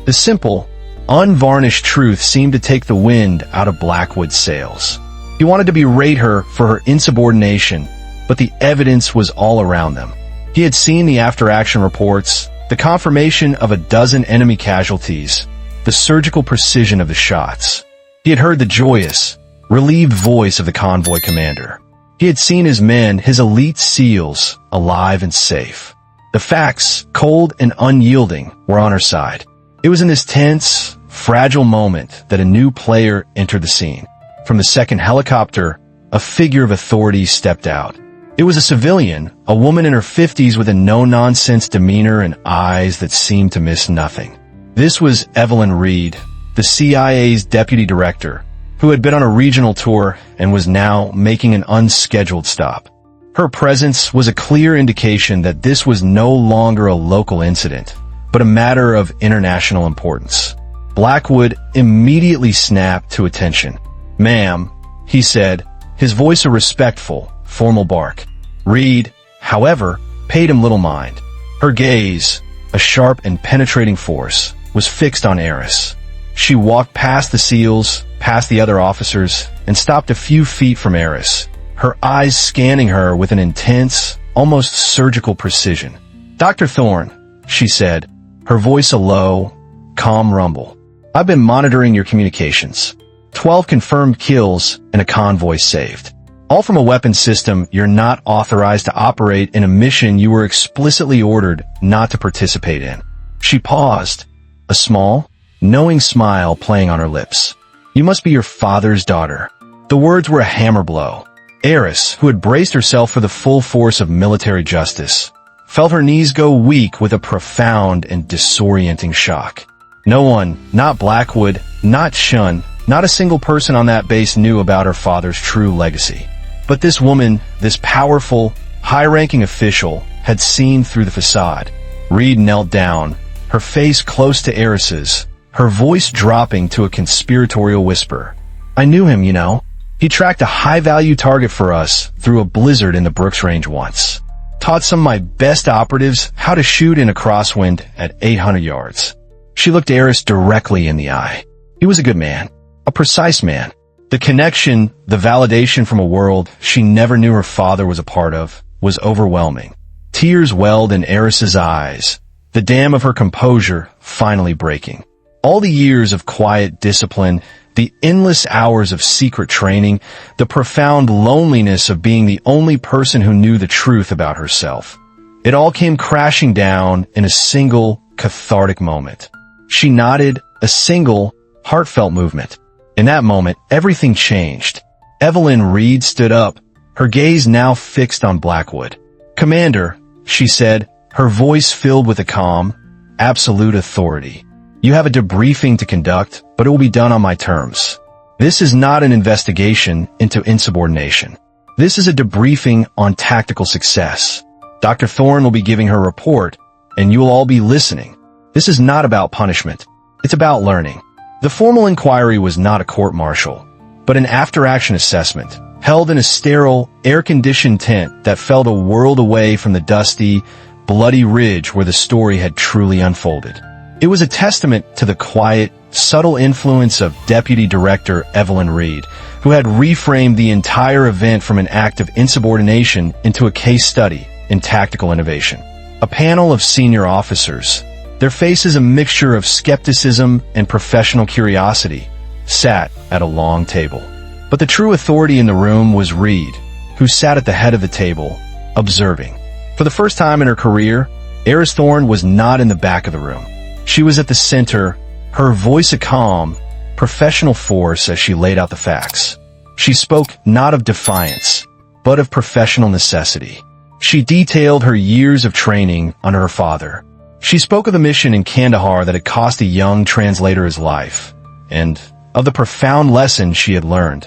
The simple, unvarnished truth seemed to take the wind out of Blackwood's sails. He wanted to berate her for her insubordination, but the evidence was all around them. He had seen the after-action reports, the confirmation of a dozen enemy casualties, the surgical precision of the shots. He had heard the joyous, relieved voice of the convoy commander. He had seen his men, his elite SEALs, alive and safe. The facts, cold and unyielding, were on her side. It was in this tense, fragile moment that a new player entered the scene. From the second helicopter, a figure of authority stepped out. It was a civilian, a woman in her 50s with a no-nonsense demeanor and eyes that seemed to miss nothing. This was Evelyn Reed, the CIA's deputy director, who had been on a regional tour and was now making an unscheduled stop. Her presence was a clear indication that this was no longer a local incident, but a matter of international importance. Blackwood immediately snapped to attention. "Ma'am," he said, his voice a respectful, formal bark. Reed, however, paid him little mind. Her gaze, a sharp and penetrating force, was fixed on Aris. She walked past the SEALs, past the other officers, and stopped a few feet from Aris, her eyes scanning her with an intense, almost surgical precision. "Dr. Thorne," she said, her voice a low, calm rumble. "I've been monitoring your communications. 12 confirmed kills and a convoy saved. All from a weapons system you're not authorized to operate in a mission you were explicitly ordered not to participate in." She paused, a small, knowing smile playing on her lips. "You must be your father's daughter." The words were a hammer blow. Aris, who had braced herself for the full force of military justice, felt her knees go weak with a profound and disorienting shock. No one, not Blackwood, not Shun, not a single person on that base knew about her father's true legacy. But this woman, this powerful, high-ranking official, had seen through the facade. Reed knelt down, her face close to Aris's, her voice dropping to a conspiratorial whisper. I knew him, you know. He tracked a high-value target for us through a blizzard in the Brooks Range once. Taught some of my best operatives how to shoot in a crosswind at 800 yards. She looked Aris directly in the eye. He was a good man, a precise man. The connection, the validation from a world she never knew her father was a part of, was overwhelming. Tears welled in Aris's eyes, the dam of her composure finally breaking. All the years of quiet discipline, the endless hours of secret training, the profound loneliness of being the only person who knew the truth about herself. It all came crashing down in a single, cathartic moment. She nodded, a single, heartfelt movement. In that moment, everything changed. Evelyn Reed stood up, her gaze now fixed on Blackwood. Commander, she said, her voice filled with a calm, absolute authority. You have a debriefing to conduct, but it will be done on my terms. This is not an investigation into insubordination. This is a debriefing on tactical success. Dr. Thorne will be giving her report, and you will all be listening. This is not about punishment. It's about learning. The formal inquiry was not a court-martial, but an after-action assessment, held in a sterile, air-conditioned tent that felt a world away from the dusty, bloody ridge where the story had truly unfolded. It was a testament to the quiet, subtle influence of Deputy Director Evelyn Reed, who had reframed the entire event from an act of insubordination into a case study in tactical innovation. A panel of senior officers, their faces a mixture of skepticism and professional curiosity, sat at a long table. But the true authority in the room was Reed, who sat at the head of the table, observing. For the first time in her career, Aris Thorne was not in the back of the room. She was at the center, her voice a calm, professional force as she laid out the facts. She spoke not of defiance, but of professional necessity. She detailed her years of training under her father. She spoke of the mission in Kandahar that had cost a young translator his life, and of the profound lesson she had learned,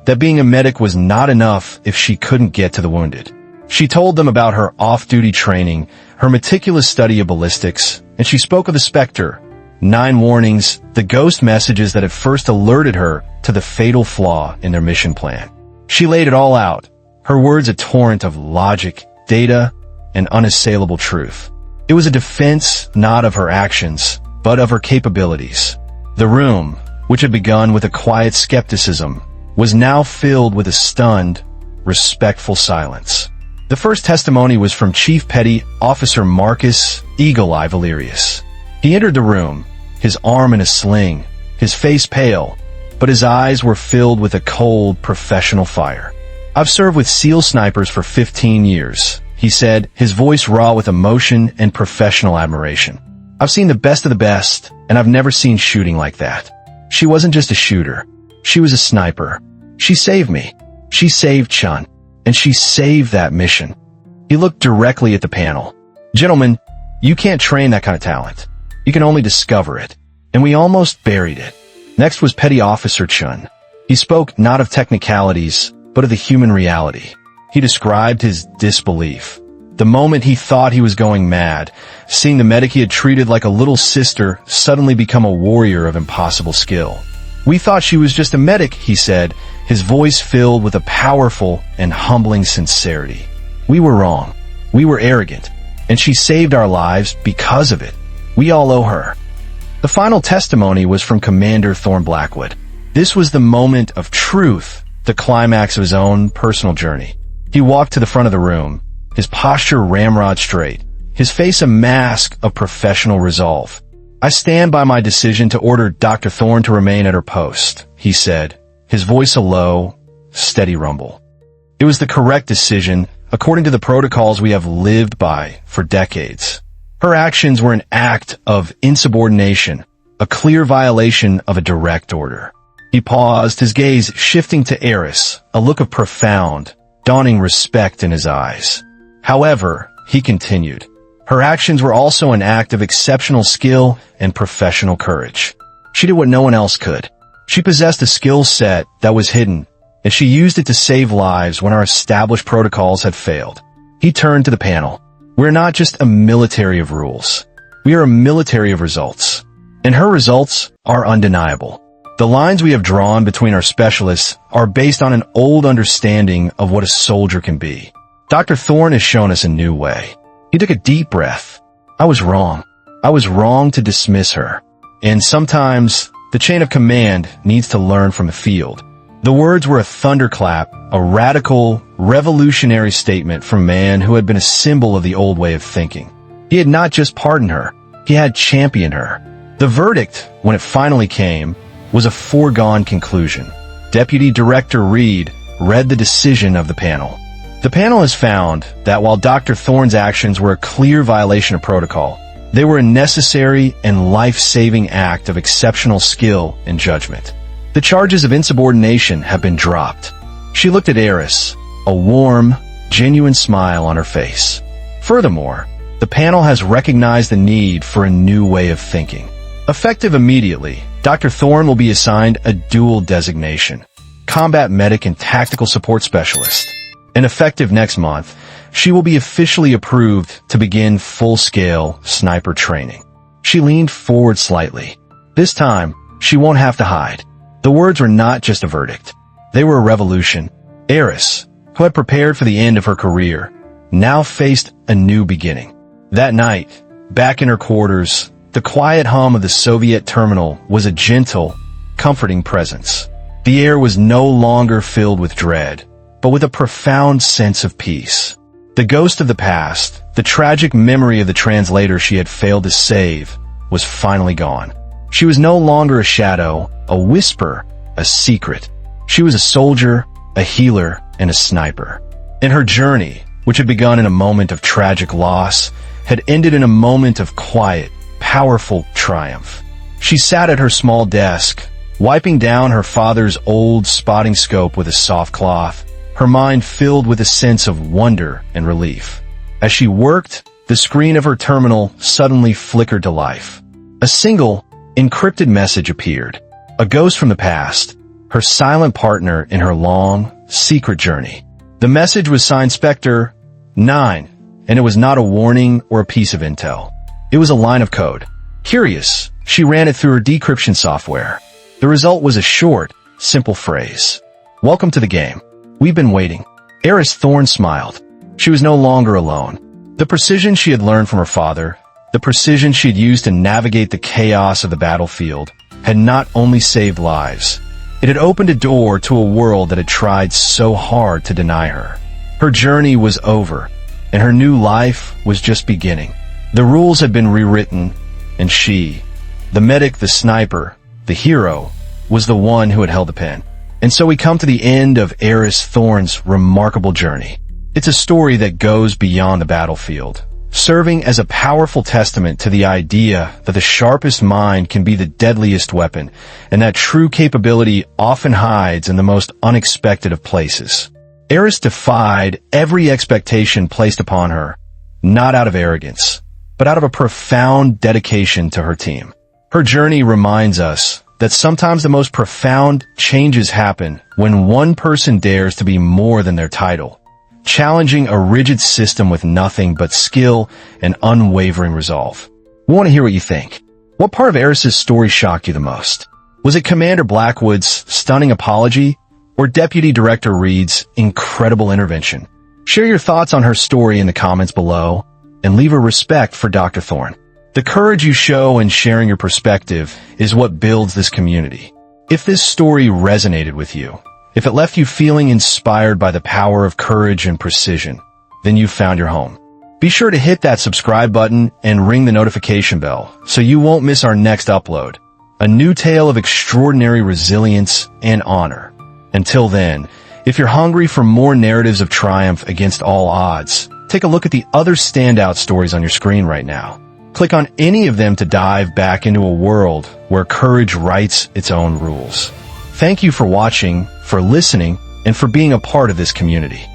that being a medic was not enough if she couldn't get to the wounded. She told them about her off-duty training, her meticulous study of ballistics, and she spoke of the Spectre, 9 warnings, the ghost messages that had first alerted her to the fatal flaw in their mission plan. She laid it all out, her words a torrent of logic, data, and unassailable truth. It was a defense not of her actions, but of her capabilities. The room, which had begun with a quiet skepticism, was now filled with a stunned, respectful silence. The first testimony was from Chief Petty Officer Marcus Eagle Eye Valerius. He entered the room, his arm in a sling, his face pale, but his eyes were filled with a cold, professional fire. I've served with SEAL snipers for 15 years, he said, his voice raw with emotion and professional admiration. I've seen the best of the best, and I've never seen shooting like that. She wasn't just a shooter. She was a sniper. She saved me. She saved Chun. And she saved that mission. He looked directly at the panel. Gentlemen, you can't train that kind of talent. You can only discover it. And we almost buried it. Next was Petty Officer Chun. He spoke not of technicalities, but of the human reality. He described his disbelief. The moment he thought he was going mad, seeing the medic he had treated like a little sister suddenly become a warrior of impossible skill. We thought she was just a medic, he said, his voice filled with a powerful and humbling sincerity. We were wrong. We were arrogant. And she saved our lives because of it. We all owe her. The final testimony was from Commander Thorne Blackwood. This was the moment of truth, the climax of his own personal journey. He walked to the front of the room, his posture ramrod straight, his face a mask of professional resolve. I stand by my decision to order Dr. Thorne to remain at her post, he said, his voice a low, steady rumble. It was the correct decision, according to the protocols we have lived by for decades. Her actions were an act of insubordination, a clear violation of a direct order. He paused, his gaze shifting to Aris, a look of profound, dawning respect in his eyes. However, he continued, Her actions were also an act of exceptional skill and professional courage. She did what no one else could. She possessed a skill set that was hidden, and she used it to save lives when our established protocols had failed. He turned to the panel. We're not just a military of rules. We are a military of results. And her results are undeniable. The lines we have drawn between our specialists are based on an old understanding of what a soldier can be. Dr. Thorne has shown us a new way. He took a deep breath. I was wrong. I was wrong to dismiss her. And sometimes the chain of command needs to learn from the field. The words were a thunderclap, a radical, revolutionary statement from a man who had been a symbol of the old way of thinking. He had not just pardoned her, he had championed her. The verdict, when it finally came, was a foregone conclusion. Deputy Director Reed read the decision of the panel. The panel has found that while Dr. Thorne's actions were a clear violation of protocol, they were a necessary and life-saving act of exceptional skill and judgment. The charges of insubordination have been dropped. She looked at Aris, a warm, genuine smile on her face. Furthermore, the panel has recognized the need for a new way of thinking. Effective immediately, Dr. Thorne will be assigned a dual designation, Combat Medic and Tactical Support Specialist. And effective next month, she will be officially approved to begin full-scale sniper training. She leaned forward slightly. This time, she won't have to hide. The words were not just a verdict. They were a revolution. Aris, who had prepared for the end of her career, now faced a new beginning. That night, back in her quarters, the quiet hum of the Soviet terminal was a gentle, comforting presence. The air was no longer filled with dread, but with a profound sense of peace. The ghost of the past, the tragic memory of the translator she had failed to save, was finally gone. She was no longer a shadow, a whisper, a secret. She was a soldier, a healer, and a sniper. And her journey, which had begun in a moment of tragic loss, had ended in a moment of quiet, powerful triumph. She sat at her small desk, wiping down her father's old spotting scope with a soft cloth, her mind filled with a sense of wonder and relief. As she worked, the screen of her terminal suddenly flickered to life. A single, encrypted message appeared. A ghost from the past, her silent partner in her long, secret journey. The message was signed Spectre 9, and it was not a warning or a piece of intel. It was a line of code. Curious, she ran it through her decryption software. The result was a short, simple phrase. Welcome to the game. We've been waiting. Aris Thorne smiled. She was no longer alone. The precision she had learned from her father, the precision she had used to navigate the chaos of the battlefield, had not only saved lives, it had opened a door to a world that had tried so hard to deny her. Her journey was over, and her new life was just beginning. The rules had been rewritten, and she, the medic, the sniper, the hero, was the one who had held the pen. And so we come to the end of Aris Thorne's remarkable journey. It's a story that goes beyond the battlefield, serving as a powerful testament to the idea that the sharpest mind can be the deadliest weapon, and that true capability often hides in the most unexpected of places. Aris defied every expectation placed upon her, not out of arrogance, but out of a profound dedication to her team. Her journey reminds us that sometimes the most profound changes happen when one person dares to be more than their title, challenging a rigid system with nothing but skill and unwavering resolve. We want to hear what you think. What part of Aris's story shocked you the most? Was it Commander Blackwood's stunning apology, or Deputy Director Reed's incredible intervention? Share your thoughts on her story in the comments below, and leave a respect for Dr. Thorne. The courage you show in sharing your perspective is what builds this community. If this story resonated with you, if it left you feeling inspired by the power of courage and precision, then you've found your home. Be sure to hit that subscribe button and ring the notification bell so you won't miss our next upload. A new tale of extraordinary resilience and honor. Until then, if you're hungry for more narratives of triumph against all odds, take a look at the other standout stories on your screen right now. Click on any of them to dive back into a world where courage writes its own rules. Thank you for watching, for listening, and for being a part of this community.